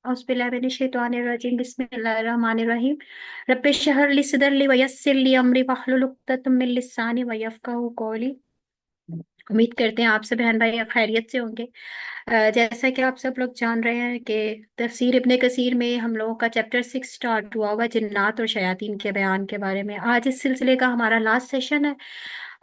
औज़ुबिल्लाहि बिस्मिल्लाहिर्रहमानिर्रहीम। रब्बिश शरह ली सदरी व यस्सिर ली अमरी वहलुल उक़दतम मिन लिसानी व यफ़क़हू क़ौली। उम्मीद करते हैं आप सब बहन भाई खैरियत से होंगे। जैसा कि आप सब लोग जान रहे हैं कि तफसीर इब्ने कसीर में हम लोगों का चैप्टर 6 स्टार्ट हुआ हुआ जिन्नात और शयातीन के बयान के बारे में। आज इस सिलसिले का हमारा लास्ट सेशन है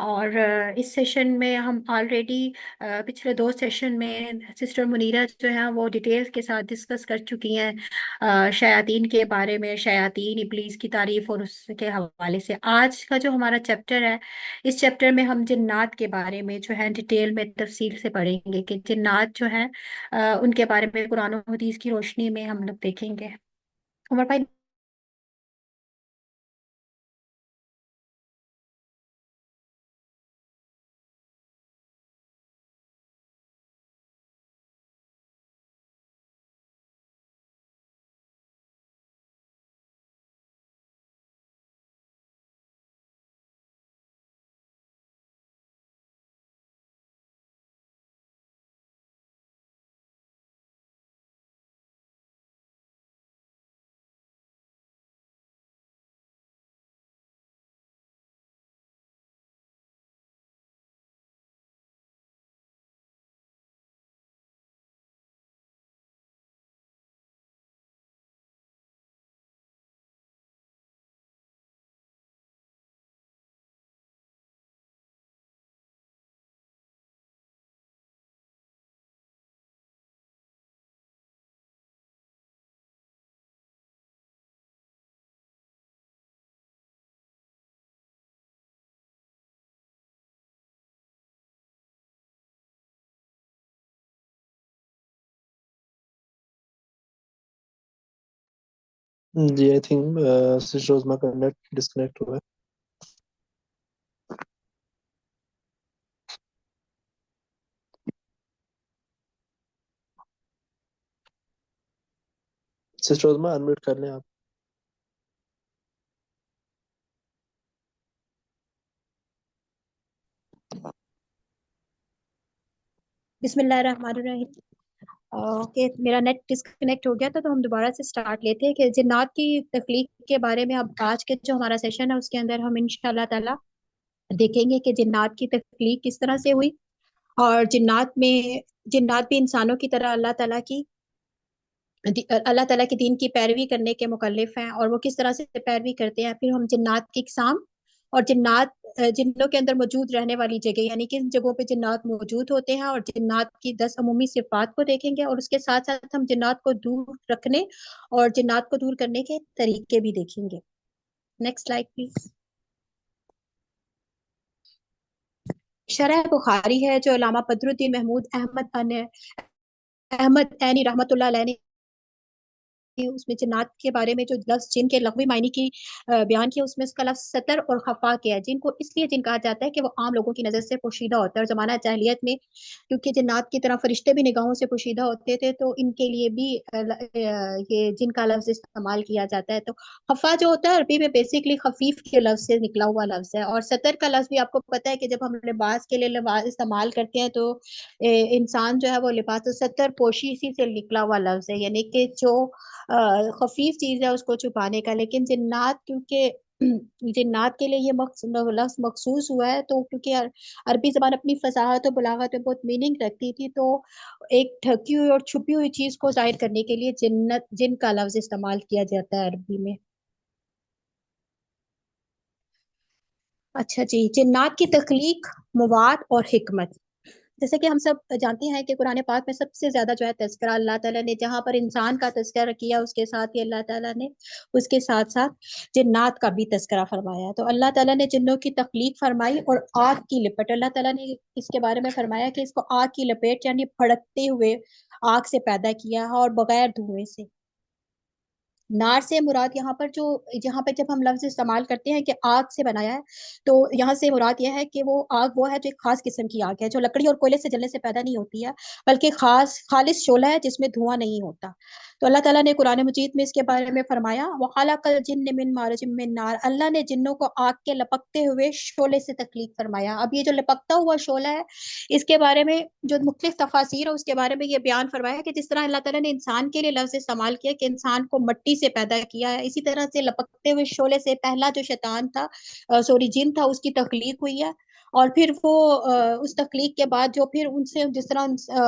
और इस सेशन में हम ऑलरेडी पिछले दो सेशन में सिस्टर मुनीरा जो है वो डिटेल्स के साथ डिस्कस कर चुकी हैं शयातीन के बारे में, शयातीन इब्लीस की तारीफ और उसके हवाले से। आज का जो हमारा चैप्टर है, इस चैप्टर में हम जिन्नात के बारे में जो है डिटेल में तफसील से पढ़ेंगे कि जिन्नात जो है उनके बारे में कुरान और हदीस की रोशनी में हम लोग देखेंगे। उमर भाई। जी आई थिंक सिस्टर रोजमा का नेट डिस्कनेक्ट हुआ है। सिस्टर रोजमा अनम्यूट कर लें आप। बिस्मिल्लाहिर्रहमानिर्रहीम। ओके, मेरा नेट डिस्कनेक्ट हो गया था तो हम दोबारा से स्टार्ट लेते हैं कि जिन्नात की तख्लीक के बारे में। अब आज के जो हमारा सेशन है उसके अंदर हम इंशाल्लाह ताला देखेंगे कि जिन्नात की तख्लीक किस तरह से हुई और जिन्नात भी इंसानों की तरह अल्लाह ताला की दीन की पैरवी करने के मुकल्लिफ हैं और वो किस तरह से पैरवी करते हैं। फिर हम जिन्नात की इकसाम और जिन्नों के अंदर मौजूद रहने वाली जगह यानी किन जगहों पे जिन्नात मौजूद होते हैं और जिन्नात की 10 अमूमी सिफात को देखेंगे और उसके साथ साथ हम जिन्नात को दूर रखने और जिन्नात को दूर करने के तरीके भी देखेंगे। Next slide please. शरह बुखारी है जो अल्लामा बदरुद्दीन महमूद अहमद ऐनी रहमतुल्लाह अलैह ने उसमें जिन्नात के बारे में जो लफ्ज जिन के लग़वी मायने की बयान किया उसमें उसका लफ्ज सतर और खफा किया है। जिनको इसलिए जिन कहा जाता है कि वो आम लोगों की नजर से पोशीदा होता है और जमाना जाहिलियत में क्योंकि जिन्नात की तरह फरिश्ते भी निगाहों से पोशीदा होते थे तो इनके लिए भी ये जिन का लफ्ज इस्तेमाल किया जाता है। तो खफा जो होता है अरबी में बेसिकली खफीफ के लफ्ज से निकला हुआ लफ्ज है और सतर का लफ्ज भी आपको पता है कि जब हम लिबास के लिए लिबास इस्तेमाल करते हैं तो इंसान जो है वो लिबास तो सतर पोशी इसी से निकला हुआ लफ्ज है यानी कि जो खफीफ चीज है उसको छुपाने का। लेकिन जिन्नात क्योंकि जिन्नात के लिए ये लफ्ज मखसूस हुआ है तो क्योंकि अरबी जबान अपनी फसाहत और बलागत में बहुत मीनिंग रखती थी तो एक ढकी हुई और छुपी हुई चीज को जाहिर करने के लिए जिन का लफ्ज इस्तेमाल किया जाता है अरबी में। अच्छा जी, जिन्नात की तख्लीक, मुवात और हिकमत। जैसे कि हम सब जानते हैं कि कुरान पाक में सबसे ज्यादा जो है तज़किरा अल्लाह ताला ने जहां पर इंसान का तज़किरा किया उसके साथ ही अल्लाह ताला ने उसके साथ साथ जिन्नात का भी तज़किरा फरमाया। तो अल्लाह ताला ने जिन्नों की तख्लीक फरमाई और आग की लिपट अल्लाह ताला ने इसके बारे में फरमाया कि इसको आग की लपेट यानी भड़कते हुए आग से पैदा किया है और बगैर धुएं से। नार से मुराद यहाँ पर जो यहाँ पे जब हम लफ्ज इस्तेमाल करते हैं कि आग से बनाया है तो यहाँ से मुराद यह है कि वो आग वो है जो एक खास किस्म की आग है जो लकड़ी और कोयले से जलने से पैदा नहीं होती है बल्कि खास खालिस शोला है जिसमें धुआं नहीं होता। तो अल्लाह ताला ने कुरान मजीद में इसके बारे में फरमाया, वखालकल जिन्न मिन मारजिम मिन नार, अल्लाह ने जिन्नों को आग के लपकते हुए शोले से तख्लीक फरमाया। अब ये जो लपकता हुआ शोला है, इसके बारे में जो मुख्तलिफ तफासिर है उसके बारे में ये बयान फरमाया कि जिस तरह अल्लाह ताला ने इंसान के लिए लफ्ज इस्तेमाल किया कि इंसान को मट्टी से पैदा किया है, इसी तरह से लपकते हुए शोले से पहला जो शैतान था, सॉरी जिन था, उसकी तख्लीक हुई है। और फिर वो उस तख्लीक के बाद जो फिर उनसे जिस तरह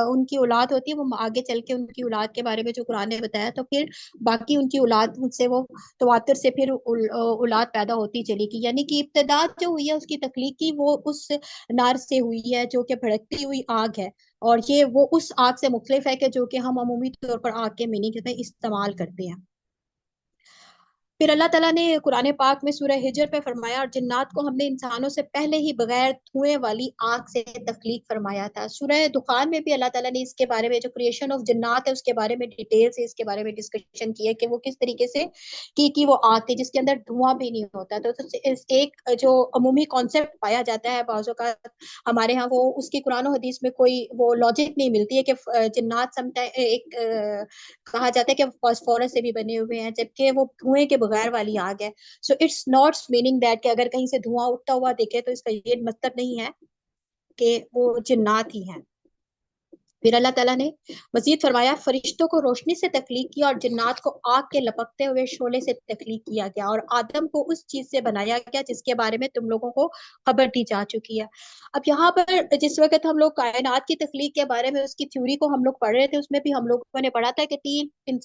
उनकी औलाद होती है, वो आगे चल के उनकी औलाद के बारे में जो कुरान ने बताया, तो फिर बाकी उनकी औलाद उनसे वो तवातर से फिर औलाद पैदा होती चली गई। यानी कि इब्तदा जो हुई है उसकी तख्लीक की, वो उस नार से हुई है जो कि भड़कती हुई आग है। और ये वो उस आग से मुख्तलिफ है कि जो कि हम अमूमी तौर पर आग के मीनिंग में इस्तेमाल करते हैं। फिर अल्लाह ताला ने कुरान पाक में सूरह हिजर पे फरमाया, और जिन्नात को हमने इंसानों से पहले ही बगैर धुएं वाली आग से तख्लीक फरमाया था। सूरह दुखान में भी अल्लाह ताला ने इसके बारे में, जो क्रिएशन ऑफ जिन्नात है उसके बारे में डिटेल से इसके बारे में डिस्कशन की है कि वो किस तरीके से की वो आग थी जिसके अंदर धुआं भी नहीं होता। तो इस एक जो अमूमी कॉन्सेप्ट पाया जाता है बाज़ों का हमारे यहाँ, वो उसकी कुरान और हदीस में कोई वो लॉजिक नहीं मिलती है कि जिन्नात समटाइम एक कहा जाता है कि फास्फोरस से भी बने हुए हैं, जबकि वो धुएं के बगैर वाली आग है। So it's not meaning that कि अगर कहीं से धुआं उठता हुआ दिखे तो इसका ये मतलब नहीं है कि वो जिन्नात ही हैं। फिर अल्लाह ताला ने मजीद फरमाया, फरिश्तों को रोशनी से तख्लीक किया और जिन्नात को आग के लपकते हुए शोले से तख्लीक किया गया, और आदम को उस चीज से बनाया गया जिसके बारे में तुम लोगों को खबर दी जा चुकी है। अब यहाँ पर जिस वक्त हम लोग कायनात की तख्लीक के बारे में उसकी थ्योरी को हम लोग पढ़ रहे थे, उसमें भी हम लोगों ने पढ़ा था कि तीन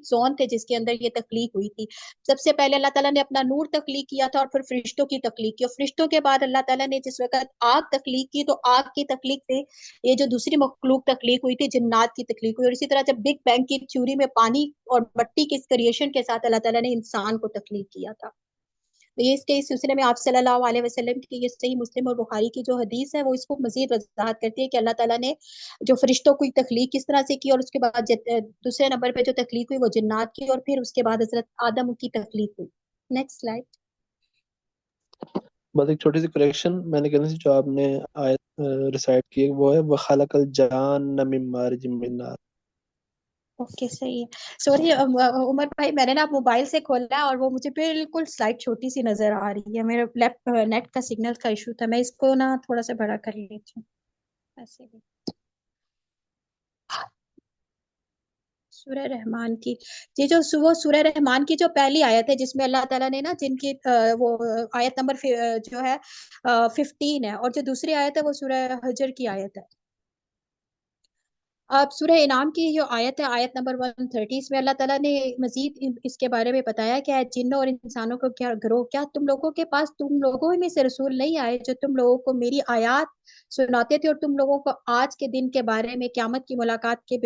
जोन थे जिसके अंदर ये तख्लीक हुई थी। सबसे पहले अल्लाह ताला ने अपना नूर तख्लीक किया था, और फिर फरिश्तों की तख्लीक की, और फरिश्तों के बाद अल्लाह ताला ने जिस वक्त आग तख्लीक की, तो आग की तख्लीक से ये जो दूसरी मखलूक तख्लीक हुई थी, जिन्नात की तख्लीक हुई। और इसी तरह जब बिग बैंग की थ्योरी में पानी और मिट्टी के क्रिएशन के साथ अल्लाह ताला ने इंसान को तख्लीक किया था। तो ये इसके इस सिलसिले में आप सल्लल्लाहु अलैहि वसल्लम की ये सही मुस्लिम और बुखारी की जो हदीस है वो इसको मजीद वजाहत करती है कि अल्लाह ताला ने जो फरिश्तों की तख्लीक किस तरह से की, और उसके बाद दूसरे नंबर पे जो तख्लीक हुई वो जिन्नात की, और फिर उसके बाद हजरत आदम की तख्लीक हुई। Next slide. बस एक छोटी सी करेक्शन मैंने कहनी थी, जो आपने आयत रिसाइट की है, वो है वखालकल जान मिन मारिज मिन नार। ओके, सही है। सॉरी उमर भाई, मैंने ना मोबाइल से खोला है और वो मुझे बिल्कुल स्लाइड छोटी सी नजर आ रही है। मेरे लैप नेट का सिग्नल का इशू था, मैं इसको ना थोड़ा सा बड़ा कर लेती हूँ ऐसे भी। सूरह रहमान की, ये जो वो सूरह रहमान की जो पहली आयत है जिसमें अल्लाह ताला ने ना जिनकी वो आयत नंबर जो है 15 है, और जो दूसरी आयत है वो सूरह हजर की आयत है। अब सूरह इनाम की जो आयत है, आयत नंबर 130, इसमें अल्लाह ताला ने मजीद इसके बारे में बताया कि है जिन्नों और इंसानों को क्या ग्रोह, क्या तुम लोगों के पास तुम लोगों में से रसूल नहीं आए जो तुम लोगों को मेरी आयत सुनाते थे और तुम लोगों को आज के दिन के बारे में, क्यामत की मुलाकात के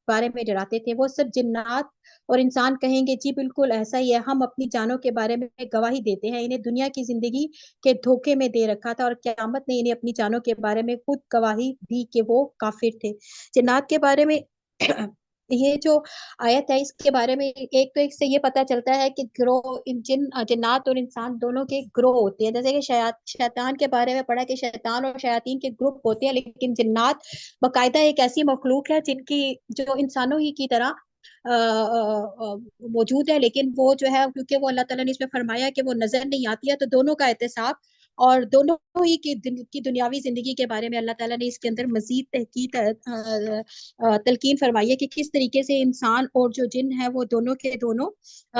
बारे में डराते थे। वो सब जिन्नात और इंसान कहेंगे, जी बिल्कुल ऐसा ही है, हम अपनी जानों के बारे में गवाही देते हैं, इन्हें दुनिया की जिंदगी के धोखे में दे रखा था और क्यामत ने इन्हें अपनी जानों के बारे में खुद गवाही दी कि वो काफिर थे। जिन्नात के बारे में ये जो आयत है इसके बारे में एक तो एक से ये पता चलता है कि ग्रोह जिन्नात और इंसान दोनों के ग्रोह होते हैं। जैसे कि शैतान के बारे में पढ़ा कि शैतान और शयातीन के ग्रुप होते हैं, लेकिन जिन्नात बाकायदा एक ऐसी मखलूक है जिनकी जो इंसानों ही की तरह मौजूद है, लेकिन वो जो है क्योंकि वो अल्लाह ताला ने इसमें फरमाया कि वो नजर नहीं आती है, तो दोनों का एहतसाब और दोनों ही की दुनियावी जिंदगी के बारे में अल्लाह ताला ने इसके अंदर मजीद तहकीक तलकीन फरमाई है कि किस तरीके से इंसान और जो जिन है वो दोनों के दोनों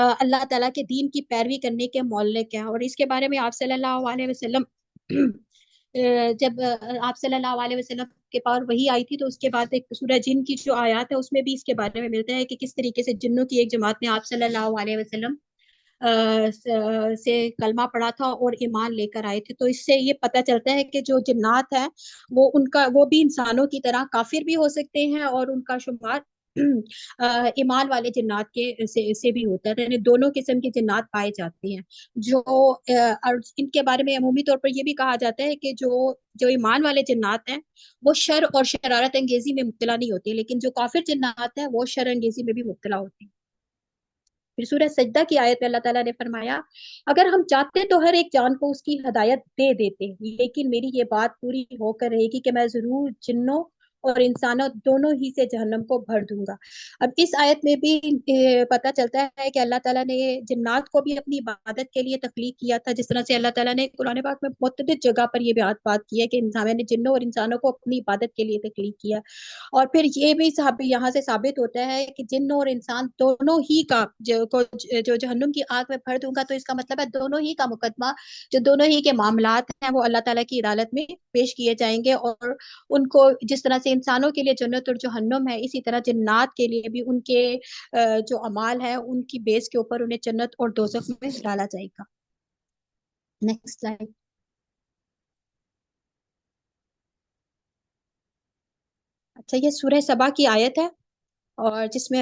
अल्लाह ताला के दीन की पैरवी करने के मौलिक हैं। और इसके बारे में आप सल्लल्लाहु अलैहि वसल्लम जब आप सल्लल्लाहु अलैहि वसल्लम के पास वही आई थी, तो उसके बाद एक सूरह जिन की जो आयत है उसमें भी इसके बारे में मिलता है कि किस तरीके से जिन्नों की एक जमात ने आप सल्लल्लाहु अलैहि वसल्लम से कलमा पढ़ा था और ईमान लेकर आए थे। तो इससे ये पता चलता है कि जो जिन्नात है वो भी इंसानों की तरह काफिर भी हो सकते हैं, और उनका शुमार ईमान वाले जिन्नात के से भी होता है। तो यानी दोनों किस्म के जिन्नात पाए जाते हैं। जो और इनके बारे में अमूमी तौर पर यह भी कहा जाता है कि जो जो ईमान वाले जिन्नात हैं वो शर और शरारत अंगेजी में मुब्तला नहीं होती, लेकिन जो काफिर जिन्नात हैं वो शर अंगेजी में भी मुब्तला होती है। फिर सूरह सजदा की आयत में अल्लाह ताला ने फरमाया, अगर हम चाहते तो हर एक जान को उसकी हदायत दे देते, लेकिन मेरी ये बात पूरी होकर रहेगी कि मैं जरूर जिन्नों और इंसानों दोनों ही से जहन्नम को भर दूंगा। अब इस आयत में भी पता चलता है कि अल्लाह ताला ने जिन्नात को भी अपनी इबादत के लिए तख्लीक किया था, जिस तरह से अल्लाह ताला ने कुरान पाक में मुतअद्दिद जगह पर ये बात की है कि इंसान ने जिन्नों और इंसानों को अपनी इबादत के लिए तख्लीक किया। और फिर ये भी यहाँ से साबित होता है कि जिन्न और इंसान दोनों ही का जो जहन्नुम की आग में भर दूंगा, तो इसका मतलब है दोनों ही का मुकदमा, जो दोनों ही के मामलात हैं वो अल्लाह ताला की अदालत में पेश किए जाएंगे। और उनको जिस तरह से इंसानों के लिए जन्नत और जहन्नुम है, इसी तरह जिन्नात के लिए भी उनके जो अमाल है उनकी बेस के ऊपर उन्हें जन्नत और दोजख में डाला जाएगा। Next slide. अच्छा, ये सूरह सबा की आयत है, और जिसमें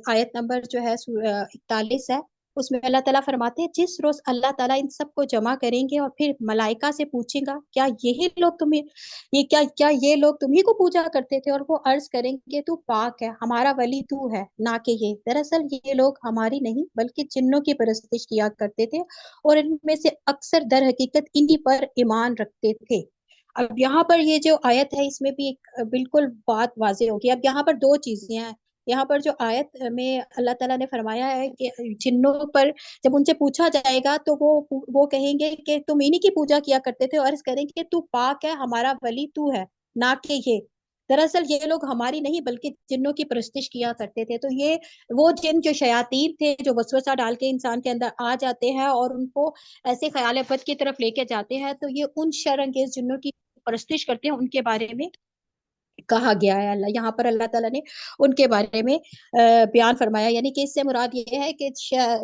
आयत नंबर जो है 41 है। उसमें अल्लाह ताला फरमाते हैं, जिस रोज अल्लाह ताला इन सबको जमा करेंगे और फिर मलाइका से पूछेगा, क्या यही लोग तुम्हें ये क्या क्या ये लोग तुम्ही को पूजा करते थे? और वो अर्ज करेंगे, तू पाक है, हमारा वली तू है, ना कि ये। दरअसल ये लोग हमारी नहीं बल्कि जिन्नों की परस्तिश किया करते थे, और इनमें से अक्सर दर हकीकत इन्हीं पर ईमान रखते थे। अब यहाँ पर ये जो आयत है इसमें भी एक बिल्कुल बात वाज़ेह होगी। अब यहाँ पर दो चीजें हैं। यहाँ पर जो आयत में अल्लाह ताला ने फरमाया है कि जिन्नों पर जब उनसे पूछा जाएगा तो वो कहेंगे कि तुम इन्हीं की पूजा किया करते थे, और अर्ज करेंगे कि तू पाक है, हमारा वली तू है, ना कि ये। दरअसल ये लोग हमारी नहीं बल्कि जिन्नों की परस्तिश किया करते थे। तो ये वो जिन जो शयातीन थे जो वसवसा डाल के इंसान के अंदर आ जाते हैं और उनको ऐसे ख्याल बद की तरफ लेके जाते हैं, तो ये उन शर अंगेज जिन्नों की परस्तिश करते हैं उनके बारे में कहा गया है। अल्लाह यहाँ पर अल्लाह ताला ने उनके बारे में बयान फरमाया। यानी कि इससे मुराद ये है कि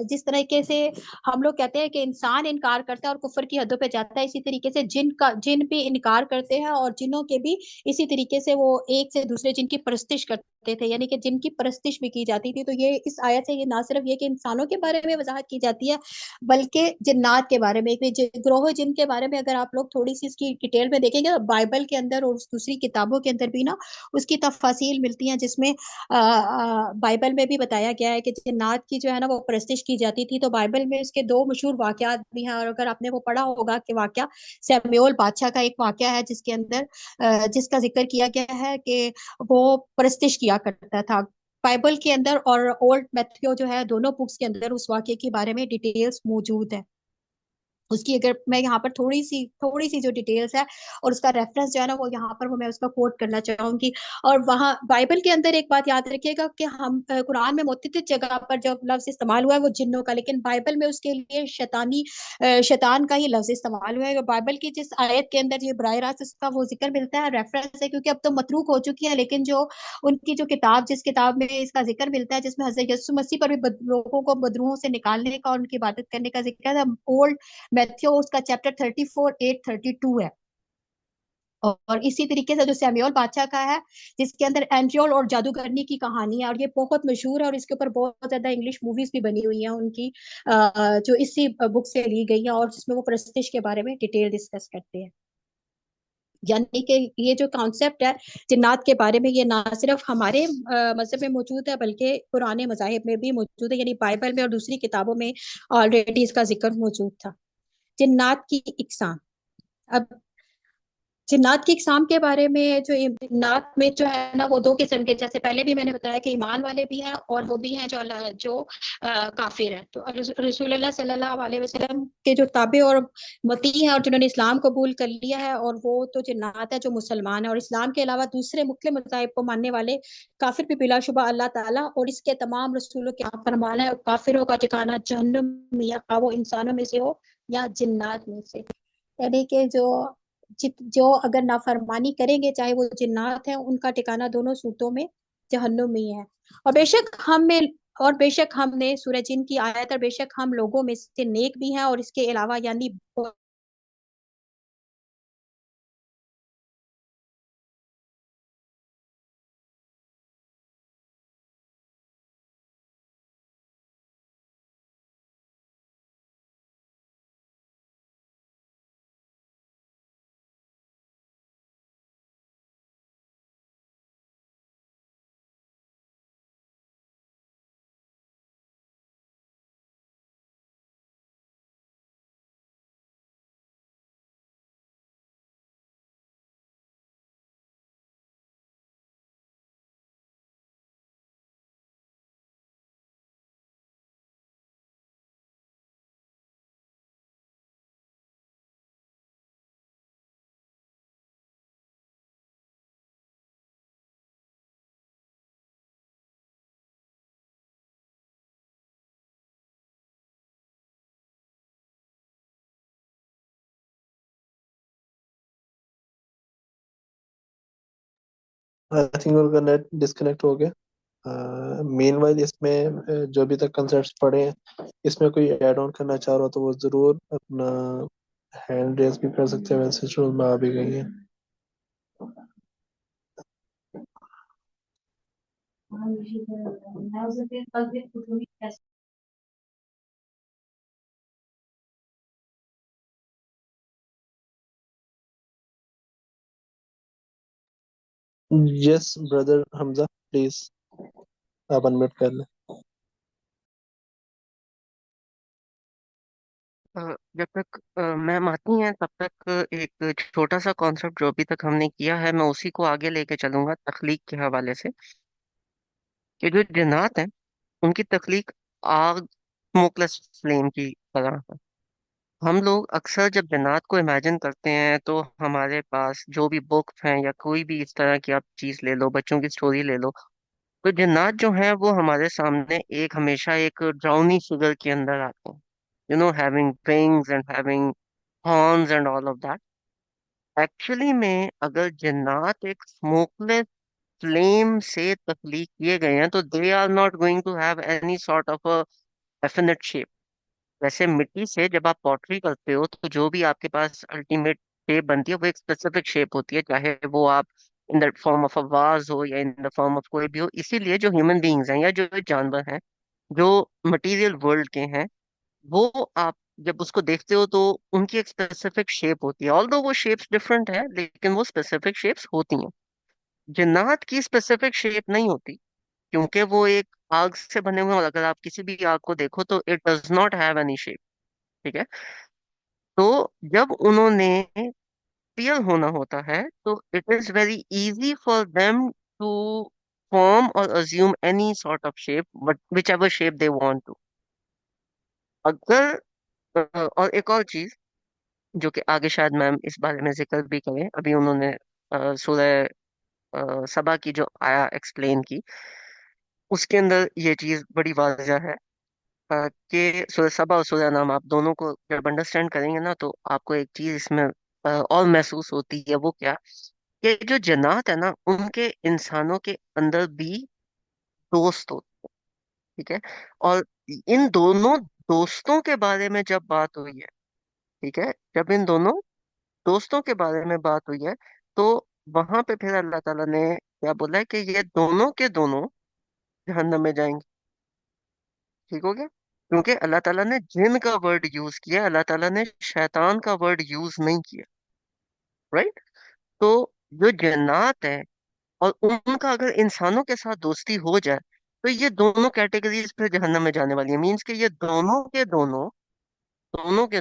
जिस तरीके से हम लोग कहते हैं कि इंसान इनकार करता है और कुफर की हदों पे जाता है, इसी तरीके से जिन भी इनकार करते हैं, और जिनों के भी इसी तरीके से वो एक से दूसरे जिन की परस्तिश करते थे, यानी कि जिनकी परस्तिश भी की जाती थी। तो ये इस आयत से ये ना सिर्फ ये कि इंसानों के बारे में वजाहत की जाती है, बल्कि जिन्नात के बारे में, ग्रोह जिन के बारे में अगर आप लोग थोड़ी सी इसकी डिटेल में देखेंगे तो बाइबल के अंदर और दूसरी किताबों के अंदर भी ना उसकी तफासिल मिलती हैं, जिसमें बाइबल में भी बताया गया है कि जिन्नात की जो है ना वो परस्तिश की जाती थी। तो बाइबल में इसके दो मशहूर वाकयात भी हैं, और अगर आपने वो पढ़ा होगा कि वाकया सैमुएल बादशाह का एक वाकया है जिसके अंदर जिसका जिक्र किया गया है कि वो परस्तिश किया करता था। बाइबल के अंदर और ओल्ड मैथ्यू जो है, दोनों बुक्स के अंदर उस वाक्य के बारे में डिटेल्स मौजूद है। उसकी अगर मैं यहाँ पर थोड़ी सी जो डिटेल्स है और उसका रेफरेंस जो है ना वो यहाँ पर वो मैं उसका कोट करना चाहूंगी। और वहाँ बाइबल के अंदर एक बात याद रखिएगा कि हम कुरान में मुतअद्दिद जगह पर जो लफ्ज इस्तेमाल हुआ है वो जिन्नों का, लेकिन बाइबल में उसके लिए शैतान का ही लफ्ज इस्तेमाल हुआ है। बाइबल की जिस आयत के अंदर ये बराह रास्त इसका वो जिक्र मिलता है, रेफरेंस है, क्योंकि अब तो मतरूक हो चुकी है, लेकिन जो उनकी जो किताब जिस किताब में इसका जिक्र मिलता है, जिसमें हजरत यीशु मसीह पर भी लोगों को बदरूहों से निकालने का और उनकी इबादत करने का जिक्र है, ओल्ड मैथ्यू उसका चैप्टर 34:8-32 है। और इसी तरीके से जो सैमुएल बादशाह का है, जिसके अंदर एंड्रियोल और जादूगरनी की कहानी है, और ये बहुत मशहूर है, और इसके ऊपर बहुत ज्यादा इंग्लिश मूवीज भी बनी हुई हैं उनकी, जो इसी बुक से ली गई है, और जिसमें वो प्रस्टिज के बारे में डिटेल डिस्कस करते हैं। यानी कि ये जो कॉन्सेप्ट है जिन्नात के बारे में, ये ना सिर्फ हमारे मजहब में मौजूद है बल्कि पुराने मजाहिब में भी मौजूद है, यानी बाइबल में और दूसरी किताबों में ऑलरेडी इसका जिक्र मौजूद था। जिन्नात की इकसाम। अब जिन्नात की इकसाम के बारे में, जो जिन्नात में जो है ना वो दो किस्म के, जैसे पहले भी मैंने बताया कि ईमान वाले भी हैं और वो भी हैं जो काफिर हैं। तो रसूलुल्लाह सल्लल्लाहु अलैहि वसल्लम के जो ताबे और मती हैं और जिन्होंने इस्लाम कबूल कर लिया है, और वो तो जिन्नात है जो मुसलमान है, और इस्लाम के अलावा दूसरे मुख्य मज़ाहिब को मानने वाले काफिर भी बिलाशुबा अल्लाह ताला और इसके तमाम रसूलों के आप फरमाना है, काफिरों का ठिकाना जहन्नुम में, या वो इंसानों में से हो या जिन्नात में से। यानी कि जो अगर नाफरमानी करेंगे, चाहे वो जिन्नात हैं, उनका ठिकाना दोनों सूरतों में जहन्नुम में ही है। और बेशक हम में और बेशक हमने सूरह जिन की आयत, और बेशक हम लोगों में से नेक भी हैं, और इसके अलावा यानी आई थिंक उनका नेट डिस्कनेक्ट हो गया। मीनवाइल इसमें जो अभी तक कंसेप्ट पढ़े हैं, इसमें कोई ऐड ऑन करना चाह रहा हो तो वो जरूर अपना हैंड रेज भी कर सकते हैं, वैसे शुरू में आ भी गई हैं। यस ब्रदर हमजा, प्लीज आप अनम्यूट कर लें। जब तक मैम आती हैं तब तक एक छोटा सा कॉन्सेप्ट जो अभी तक हमने किया है मैं उसी को आगे लेके चलूंगा तख्लीक के हवाले से। कि जो जिन्नात हैं उनकी तख्लीक आग, स्मोकलेस फ्लेम की तरह है। हम लोग अक्सर जब जिन्नात को इमेजिन करते हैं तो हमारे पास जो भी बुक्स हैं या कोई भी इस तरह की आप चीज ले लो, बच्चों की स्टोरी ले लो, तो जिन्नात जो हैं वो हमारे सामने एक हमेशा एक ड्राउनी फिगर के अंदर आते हैं, you know, having wings and having horns and all of that. Actually में अगर जिन्नात एक स्मोकलेस फ्लेम से तख्लीक किए गए हैं तो they are not going to have any sort of a definite shape. वैसे मिट्टी से जब आप पॉटरी करते हो तो जो भी आपके पास अल्टीमेट शेप बनती है वो एक स्पेसिफिक शेप होती है, चाहे वो आप in the form of a was हो या इन द फॉर्म ऑफ कोई भी हो। इसीलिए जो ह्यूमन बींग्स हैं या जो जानवर हैं जो मटेरियल वर्ल्ड के हैं, वो आप जब उसको देखते हो तो उनकी एक स्पेसिफिक शेप होती है। ऑल्दो वो शेप्स डिफरेंट है लेकिन वो स्पेसिफिक शेप्स होती हैं। जिन्नात की स्पेसिफिक शेप नहीं होती क्योंकि वो एक आग से बने हुए हैं, और अगर आप किसी भी आग को देखो तो it does not have any shape. ठीक है। तो जब उन्होंने रियल होना होता है तो it is very easy for them to form और assume any sort of shape, but whichever shape they want to. अगर और एक और चीज जो कि आगे शायद मैम इस बारे में जिक्र भी करें, अभी उन्होंने सूरह सबा की जो आया एक्सप्लेन की, उसके अंदर ये चीज बड़ी वाज़ह है कि सूरह सबा और सूरह नाम आप दोनों को जब अंडरस्टैंड करेंगे ना तो आपको एक चीज इसमें और महसूस होती है। वो क्या? कि जो जन्नात है ना उनके इंसानों के अंदर भी दोस्त होते हैं। ठीक है। और इन दोनों दोस्तों के बारे में जब बात हुई है, ठीक है, जब इन दोनों दोस्तों के बारे में बात हुई है तो वहां पे फिर अल्लाह ताला ने क्या बोला है कि ये दोनों के दोनों जहन्नम में जाएंगे। ठीक हो गया? क्योंकि अल्लाह ताला ने जिन का वर्ड यूज किया, अल्लाह ताला ने शैतान का वर्ड यूज नहीं किया। राइट? तो जो जन्नात है और उनका अगर इंसानों के साथ दोस्ती हो जाए तो ये दोनों कैटेगरीज फिर जहन्नम में जाने वाली है। मीन्स कि ये दोनों के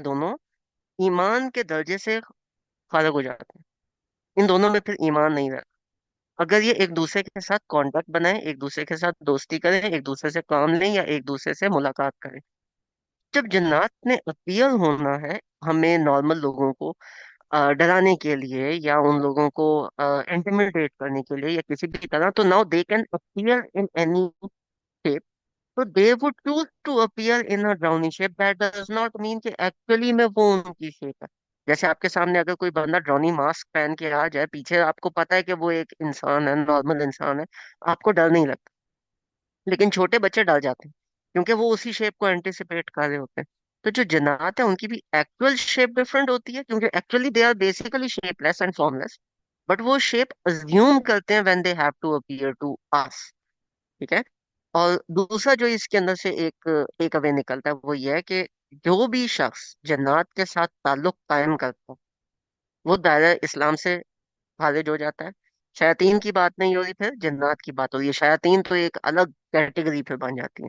दोनों ईमान के दर्जे से खारिज हो जाते हैं। इन दोनों में फिर ईमान नहीं रहता। अगर ये एक दूसरे के साथ कांटेक्ट बनाए, एक दूसरे के साथ दोस्ती करें, एक दूसरे से काम लें या एक दूसरे से मुलाकात करें। जब जन्नात ने अपीयर होना है हमें नॉर्मल लोगों को डराने के लिए या उन लोगों को इंटिमिडेट करने के लिए या किसी भी तरह, तो now they can appear in any shape. तो they would choose to appear in a ड्राउनी शेप। दैट डज नॉट मीन कि एक्चुअली में वो उनकी शेप है। जैसे आपके सामने अगर कोई बंदा ड्राउनी मास्क पहन के आ जाए, पीछे आपको पता है कि वो एक इंसान है, नॉर्मल इंसान है, आपको डर नहीं लगता। लेकिन छोटे बच्चे डर जाते हैं क्योंकि वो उसी शेप को एंटिसिपेट कर रहे होते हैं। तो जो जन्नात है उनकी भी एक्चुअल शेप डिफरेंट होती है क्योंकि actually they are basically shapeless and formless, but वो शेप अज्यूम करते हैं when they have to appear to us. ठीक है। और दूसरा जो इसके अंदर से एक टेक अवे निकलता है वो ये है कि जो भी शख्स जन्नात के साथ ताल्लुक कायम करता है वो दायरा इस्लाम से खारिज हो जाता है। शयातीन की बात नहीं हो रही, फिर जन्नात की बात हो रही है। शयातीन तो एक अलग कैटेगरी फिर बन जाती है।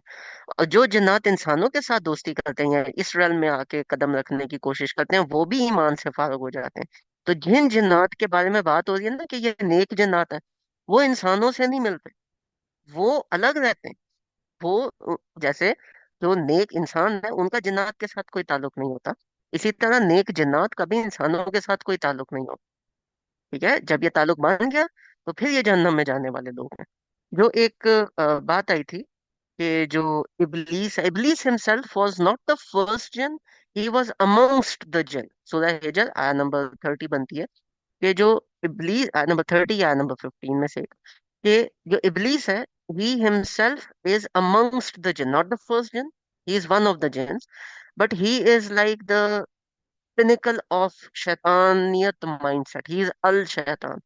और जो जन्नात इंसानों के साथ दोस्ती करते हैं या इस realm में आके कदम रखने की कोशिश करते हैं वो भी ईमान से फारग हो जाते हैं। तो जिन जन्नात के बारे में बात हो रही है ना कि ये नेक जन्नात है, वो इंसानों से नहीं मिलते, वो अलग रहते हैं। वो जैसे जो नेक इंसान है उनका जन्नात के साथ कोई ताल्लुक नहीं होता, इसी तरह नेक जन्नात कभी इंसानों के साथ कोई ताल्लुक नहीं होता। ठीक है। जब ये ताल्लुक बन गया तो फिर ये जहन्नम में जाने वाले लोग हैं। जो एक बात आई थी कि जो इबलीस himself was not the first जिन, ही वाज अमंगस्ट द जिन। सूरह हिजर आया नंबर 30 बनती है कि जो इबलीस नंबर 30 या नंबर 15 में से एक, कि जो इबलीस है, he himself is amongst the jinn, not the first jinn, he is one of the jinns, but he is like the pinnacle of शैतानियत माइंडसेट, ही इज अल शैतान।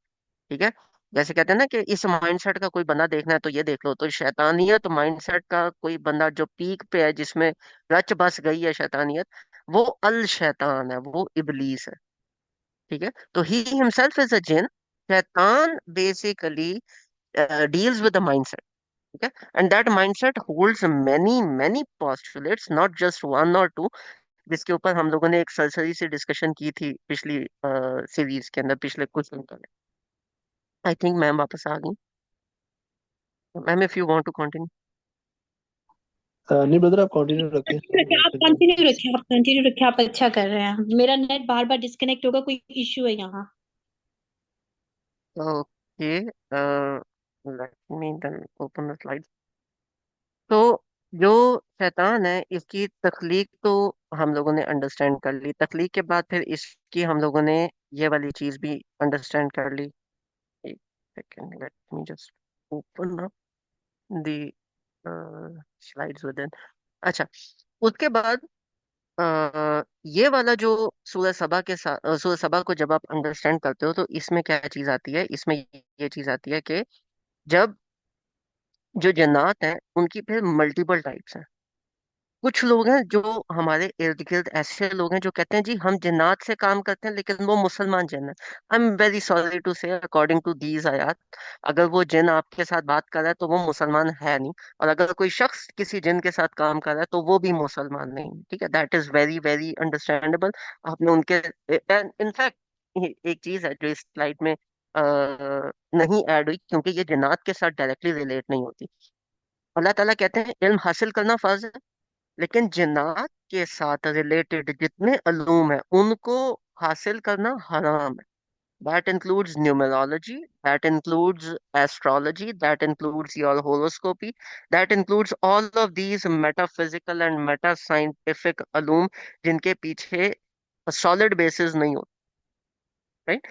ठीक है, जैसे कहते हैं ना कि इस माइंडसेट का कोई बंदा देखना है तो ये देख लो, तो शैतानियत माइंडसेट का कोई बंदा जो पीक पे है, जिसमें रच बस गई है शैतानियत, वो अल शैतान है, वो इबलीस है। ठीक है, तो ही हिमसेल्फ इज अ जिन। शैतान basically deals with the mindset. ठीक है, and that mindset holds many many postulates, not just one और टू, जिसके ऊपर हम लोगों ने एक सरसरी सी डिस्कशन की थी पिछली सीरीज के अंदर, पिछले कुछ दिन पहले। आई थिंक मैम वापस आ गई। Ma'am, if you want to continue. नहीं ब्रदर, आप कंटिन्यू रखें, रखिए, मैं आप फिर जॉइन कंटिन्यू कर लूँ। रखिए, आप कंटिन्यू रखिए, आप अच्छा कर रहे हैं। मेरा नेट बार बार डिस्कनेक्ट होगा, कोई इश्यू है यहाँ? Okay, let me then open the slide. तो जो शैतान है, इसकी तख्लीक तो हम लोगों ने अंडरस्टैंड कर ली। तख्लीक के बाद फिर इसकी हम लोगों ने ये वाली चीज भी अंडरस्टैंड कर ली। एक second, let me just open up the slides with in. अच्छा, उसके बाद ये वाला जो सूरह सबा के साथ, सूरह सबा को जब आप अंडरस्टैंड करते हो, तो इसमें क्या चीज आती है, इसमें ये चीज आती है कि जब जो जन्नात हैं उनकी फिर मल्टीपल टाइप्स हैं। कुछ लोग हैं जो हमारे इर्द गिर्द ऐसे लोग हैं जो कहते हैं जी हम जिन्नात से काम करते हैं, लेकिन वो मुसलमान जिन है। I am very sorry to say, according to these आयात, अगर वो जिन आपके साथ बात कर रहा है तो वो मुसलमान है नहीं, और अगर कोई शख्स किसी जिन के साथ काम कर रहा है तो वो भी मुसलमान नहीं। ठीक है, that is very very understandable. आपने उनके, इनफैक्ट एक चीज है जो इस स्लाइड में नहीं ऐड हुई, क्योंकि ये जिन्नात के साथ डायरेक्टली रिलेट नहीं होती। अल्लाह ताला कहते हैं इल्म हासिल करना फर्ज है, लेकिन जिन्नात के साथ रिलेटेड जितने अलूम है उनको हासिल करना हराम है। That includes numerology, that includes astrology, that includes your horoscopy, that includes all of these metaphysical and meta scientific alum जिनके पीछे solid basis नहीं होता, right?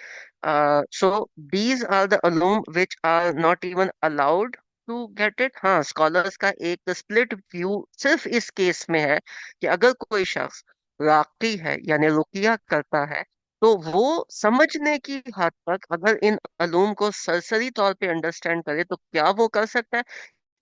So these are the alum which are not even allowed to get it। हाँ, scholars का एक split view सिर्फ इस case में है कि अगर कोई शख्स राकी है यानी रुकिया करता है, तो वो समझने की हद तक अगर इन अलूम को सरसरी तौर पे अंडरस्टैंड करे तो क्या वो कर सकता है।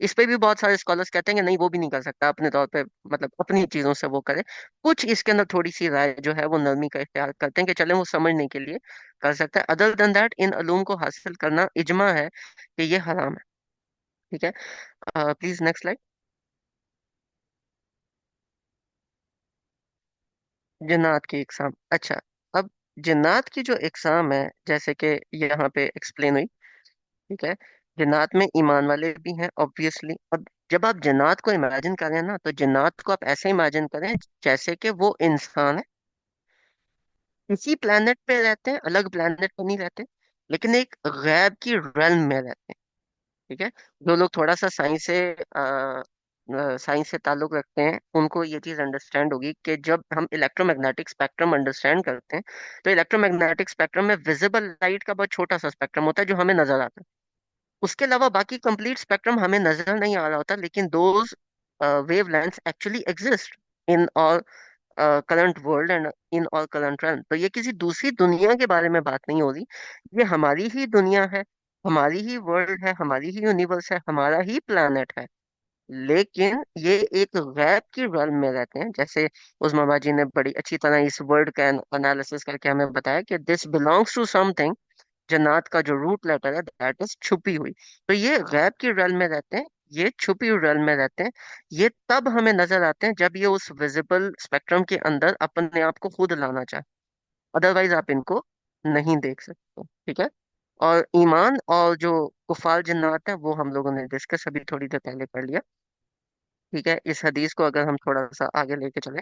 इस पे भी बहुत सारे स्कॉलर्स कहते हैं कि नहीं, वो भी नहीं कर सकता अपने तौर पे, मतलब अपनी चीजों से वो करे। कुछ इसके अंदर थोड़ी सी राय जो है वो नरमी का इख्तियार करते हैं कि चले वो समझने के लिए कर सकता है। अदर देन दैट इन अलूम को हासिल करना इजमा है कि ये हराम है। ठीक है, प्लीज नेक्स्ट स्लाइड। जिन्नात की इकसाम। अच्छा, अब जिन्नात की जो इकसाम है, जैसे कि यहाँ पे एक्सप्लेन हुई। ठीक है, जिन्नात में ईमान वाले भी हैं ऑब्वियसली। अब जब आप जिन्नात को इमेजिन करें ना, तो जिन्नात को आप ऐसे इमेजिन करें जैसे कि वो इंसान है, इसी प्लेनेट पे रहते हैं, अलग प्लेनेट पे नहीं रहते, लेकिन एक गैब की realm में रहते हैं। ठीक है, जो लोग थोड़ा सा साइंस से ताल्लुक रखते हैं उनको ये चीज अंडरस्टैंड होगी कि जब हम इलेक्ट्रोमैग्नेटिक स्पेक्ट्रम अंडरस्टैंड करते हैं, तो इलेक्ट्रोमैग्नेटिक स्पेक्ट्रम में विजिबल लाइट का बहुत छोटा सा स्पेक्ट्रम होता है जो हमें नजर आता है। उसके अलावा बाकी कंप्लीट स्पेक्ट्रम हमें नजर नहीं आ रहा होता, लेकिन those wavelengths actually exist in all current world and in all current run. तो ये किसी दूसरी दुनिया के बारे में बात नहीं हो रही, ये हमारी ही दुनिया है, हमारी ही वर्ल्ड है, हमारी ही यूनिवर्स है, हमारा ही प्लानट है। लेकिन ये एक गैब की realm में रहते हैं। जैसे उस्मा बाजी ने बड़ी अच्छी तरह इस वर्ड का एनालिसिस करके हमें बताया कि दिस बिलोंग्स टू समथिंग। जन्नात का जो रूट लेटर है दैट इज छुपी हुई। तो ये गैब की realm में रहते हैं, ये छुपी हुई realm में रहते हैं। ये तब हमें नजर आते हैं जब ये उस विजिबल स्पेक्ट्रम के अंदर अपने आप को खुद लाना चाहे, अदरवाइज आप इनको नहीं देख सकते। ठीक है, और ईमान और जो कुफार जन्नात है वो हम लोगों ने डिस्कस अभी थोड़ी देर पहले कर लिया। ठीक है, इस हदीस को अगर हम थोड़ा सा आगे लेके चले,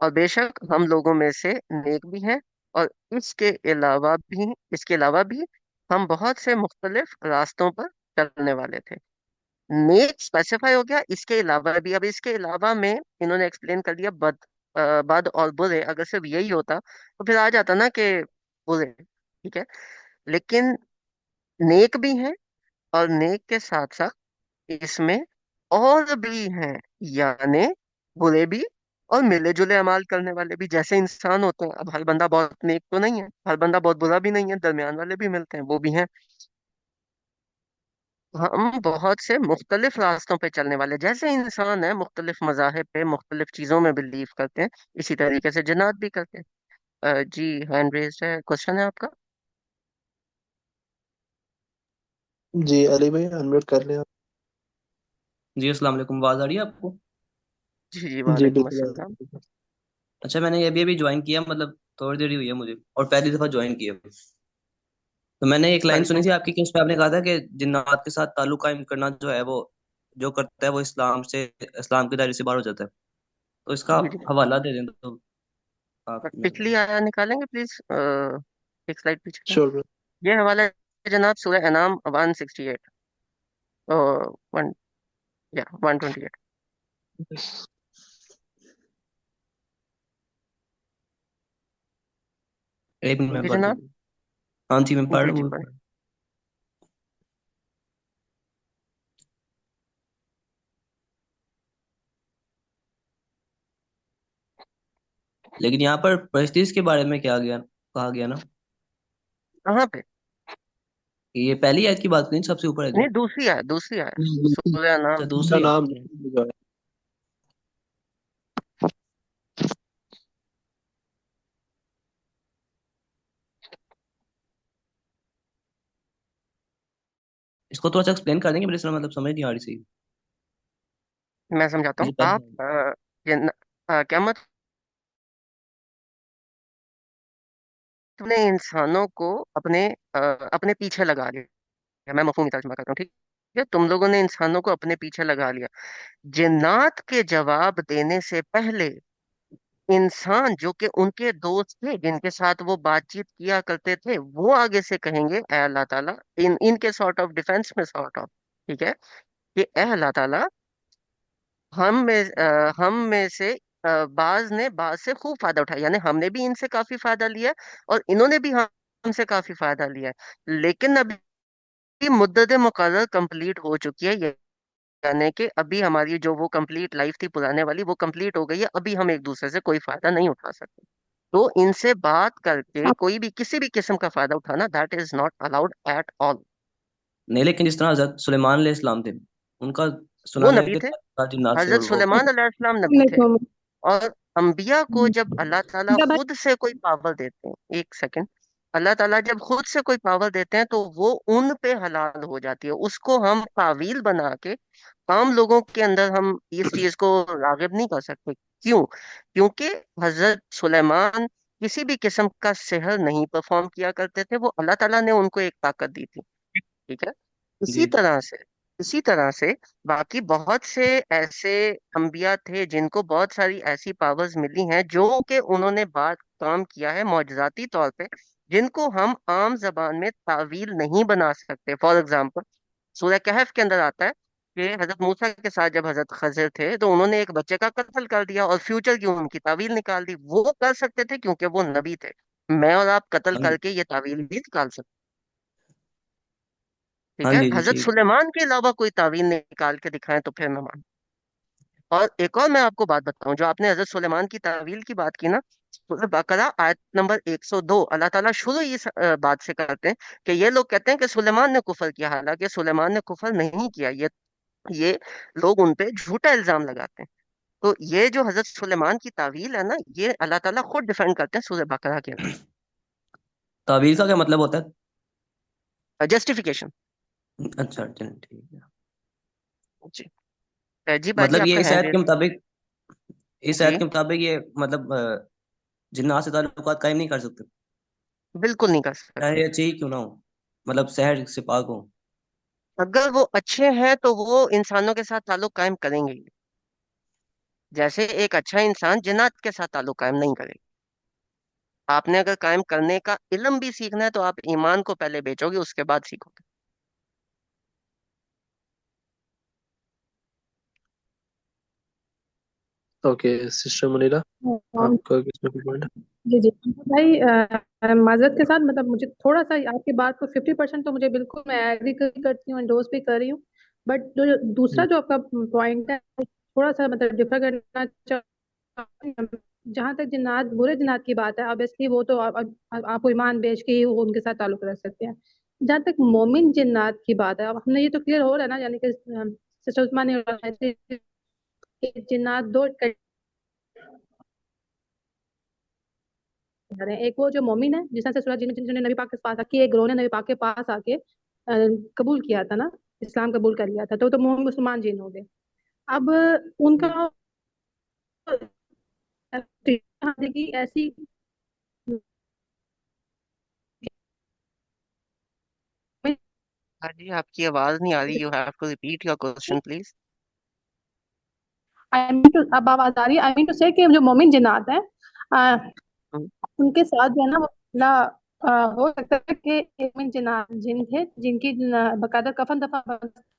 और बेशक हम लोगों में से नेक भी हैं, और इसके अलावा भी हम बहुत से मुख्तलिफ रास्तों पर चलने वाले थे। नेक स्पेसिफाई हो गया, इसके अलावा भी। अब इसके अलावा में इन्होंने एक्सप्लेन कर दिया बद और बुरे। अगर सिर्फ यही होता तो फिर आ जाता ना कि बुरे। ठीक है, लेकिन नेक भी हैं, और नेक के साथ साथ इसमें और भी हैं, यानी बुरे भी और मिले जुले अमाल करने वाले भी। जैसे इंसान होते हैं, अब हर बंदा बहुत नेक तो नहीं है, हर बंदा बहुत बुरा भी नहीं है, दरमियान वाले भी मिलते हैं, वो भी हैं। हम बहुत से मुख्तलिफ रास्तों पे चलने वाले, जैसे इंसान है मुख्तलिफ मजाहिब पे मुख्तलिफ चीजों में बिलीव करते हैं, इसी तरीके से जिन्नात भी करते हैं। जी, हैंड रेज्ड है, क्वेश्चन है आपका। जी अली भाई अनम्यूट कर लें आप। जी अस्सलाम वालेकुम, आवाज़ आ रही है आपको? जी जी, जी वालेकुम बिल्कुल अस्सलाम। अच्छा, मैंने अभी अभी ज्वाइन किया, मतलब थोड़ी देर ही हुई है मुझे, और पहली दफ़ा ज्वाइन किया। तो मैंने एक लाइन सुनी वेलकम। थी आपकी कि उसमें आपने कहा था कि जिन्नात के साथ ताल्लुक कायम करना जो है वो जो करता है वो इस्लाम के दायरे से बाहर हो जाता है। तो इसका जी जी, हवाला दे दें तो आप पिछली आया निकालेंगे प्लीज, एक स्लाइड पीछे। श्योर। ये हवाला है जनाब सूरह अनाम 168, वन, या 128। एक मिनट में जी पढ़ जनाब। दूँ? हाँ जी, मैं पढ़ जी रहा जी, हूँ। पढ़े। लेकिन यहाँ पर प्रेस्टीज के बारे में क्या गया कहा गया ना, कहाँ पे? कि ये पहली आयत की बात नहीं, सबसे ऊपर है जो। नहीं, दूसरी आया, दूसरी आया, सूरह अच्छा, अनाम। पूरा दूसरी नाम आयत है। जो है। इसको थोड़ा सा एक्सप्लेन कर देंगे, मेरे से मतलब समझ नहीं आ रही सही। मैं समझाता ये हूँ। जो पहली आप आयत क़यामत ने इंसानों को अपने पीछे लगा लिया। मैं मफहूमी तर्जुमा करता हूँ, ठीक है। तुम लोगों ने इंसानों को अपने पीछे लगा लिया। जिन्नात के जवाब देने से पहले इंसान जो कि उनके दोस्त थे, जिनके साथ वो बातचीत किया करते थे, वो आगे से कहेंगे, ए अल्लाह ताला, इनके सॉर्ट ऑफ डिफेंस में, सॉर्ट ऑफ, ठीक है, कि ए अल्लाह ताला, हम में से बाज ने बाज से खूब फायदा उठाया, यानी हमने भी इनसे काफी फायदा लिया और इन्होंने भी हमसे काफी फायदा लिया है। लेकिन अभी मुद्दत मुकर्रर कंप्लीट हो चुकी है, यानी कि अभी हमारी जो वो कंप्लीट लाइफ थी पुराने वाली, वो कंप्लीट हो गई है। अभी हम एक दूसरे से कोई फायदा नहीं उठा सकते। तो इनसे बात करके कोई भी किसी भी किस्म का फायदा उठाना, that is not allowed at all. नहीं, लेकिन जिस तरह हजरत सुलेमान अलैहिस्सलाम थे, उनका वो सुना गया नबी कि थे, जिन्नात से हजरत वो। सुलेमान अलैहिस्सलाम नबी थे। और अंबिया को जब अल्लाह ताला जब खुद से कोई पावर देते हैं, एक सेकंड, अल्लाह ताला जब खुद से कोई पावर देते हैं तो वो उन पे हलाल हो जाती है। उसको हम तावील बना के आम लोगों के अंदर हम इस चीज को रागिब नहीं कर सकते। क्यों? क्योंकि हजरत सुलेमान किसी भी किस्म का सिहर नहीं परफॉर्म किया करते थे, वो अल्लाह ताला ने उनको एक ताकत दी थी, ठीक है। इसी जी तरह से इसी तरह से बाकी बहुत से ऐसे अंबिया थे जिनको बहुत सारी ऐसी पावर्स मिली हैं, जो कि उन्होंने बात काम किया है मौजजाती तौर पे, जिनको हम आम जबान में तावील नहीं बना सकते। फॉर एग्जाम्पल, सूरह कहफ के अंदर आता है कि हजरत मूसा के साथ जब हजरत खजर थे तो उन्होंने एक बच्चे का कत्ल कर दिया और फ्यूचर की उनकी तावील निकाल दी। वो कर सकते थे क्योंकि वो नबी थे। मैं और आप कत्ल हाँ जी। करके ये तावील भी निकाल सकते, ठीक हाँ है। जी जी, हजरत ठीक। सुलेमान के अलावा कोई तावील निकाल के दिखाएं तो फिर मैं मानूं। और एक और मैं आपको बात बताऊं, जो आपने हजरत सुलेमान की तावील की बात की ना, सूरह बकरा आयत नंबर 102, अल्लाह ताला शुरू ही इस बात से करते हैं कि ये लोग कहते हैं कि सुलेमान ने कुफर किया, हालांकि सुलेमान ने कुफर नहीं किया। ये लोग उन पे झूठा इल्जाम लगाते हैं। तो ये जो हजरत सुलेमान की तावील है ना, ये अल्लाह ताला खुद डिफेंड करते हैं सूरह बकरा के तावील का क्या मतलब होता है? अंदर, जस्टिफिकेशन। अच्छा, चलिए ठीक है। जी, जी बाजी मतलब ये आपका इस हैंड आयत के रेज है। मुताबिक इस आयत जी, के मुताबिक ये मतलब जिन्नात से ताल्लुकात कायम नहीं कर सकते, बिल्कुल नहीं कर चाहे सकते। ये अच्छे ही क्यों ना हो, मतलब शहर से पाक हो। अगर वो अच्छे हैं तो वो इंसानों के साथ ताल्लुक कायम करेंगे ही। जैसे एक अच्छा इंसान जिन्नात के साथ ताल्लुक कायम नहीं करेगा। आपने अगर कायम करने का इल्म भी सीखना है तो आप ईमान को पहले बेचोगे, उसके बाद सीखोगे। ओके सिस्टर मुनीरा, हाँ, आपका किसमें कोई पॉइंट? जी जी भाई, माजरत के साथ मतलब मुझे थोड़ा सा आपकी बात को 50% तो मुझे बिल्कुल मैं एग्री करती हूँ, एंडोर्स भी कर रही हूँ। बट जो दूसरा जो आपका पॉइंट है थोड़ा सा मतलब डिफर करना चाहती हूँ। जहाँ तक जिन्नात बुरे जिन्नात की बात है, ऑब्वियसली वो तो आपको ईमान बेच के ही वो उनके साथ ताल्लुक रख सकते हैं। जहाँ तक मोमिन जिन्नात की बात है, अब हमने ये तो क्लियर हो रहा है ना, यानी कि सिस्टर उस्मान ने बताया कि जिन्नात दो रहे हैं। एक वो जो मोमिन है जिसने से सूरज जिन्होंने नबी पाक के पास आके, एक ग्रोह ने नबी पाक के पास आके कबूल किया था ना, इस्लाम कबूल कर लिया था, तो मोमिन मुसलमान जिन हो गए। अब उनका देखिए ऐसी हाँ जी, आपकी आवाज नहीं आ रही, you have to repeat your question please. I mean to, अब आवाज आ रही है, आई मीन टू से कि जो मोमिन जिन्नात हैं उनके साथ जो है ना वो ला हो सकता है कि मोमिन जिन्नात जिन थे जिनकी बकायदा कफन दफा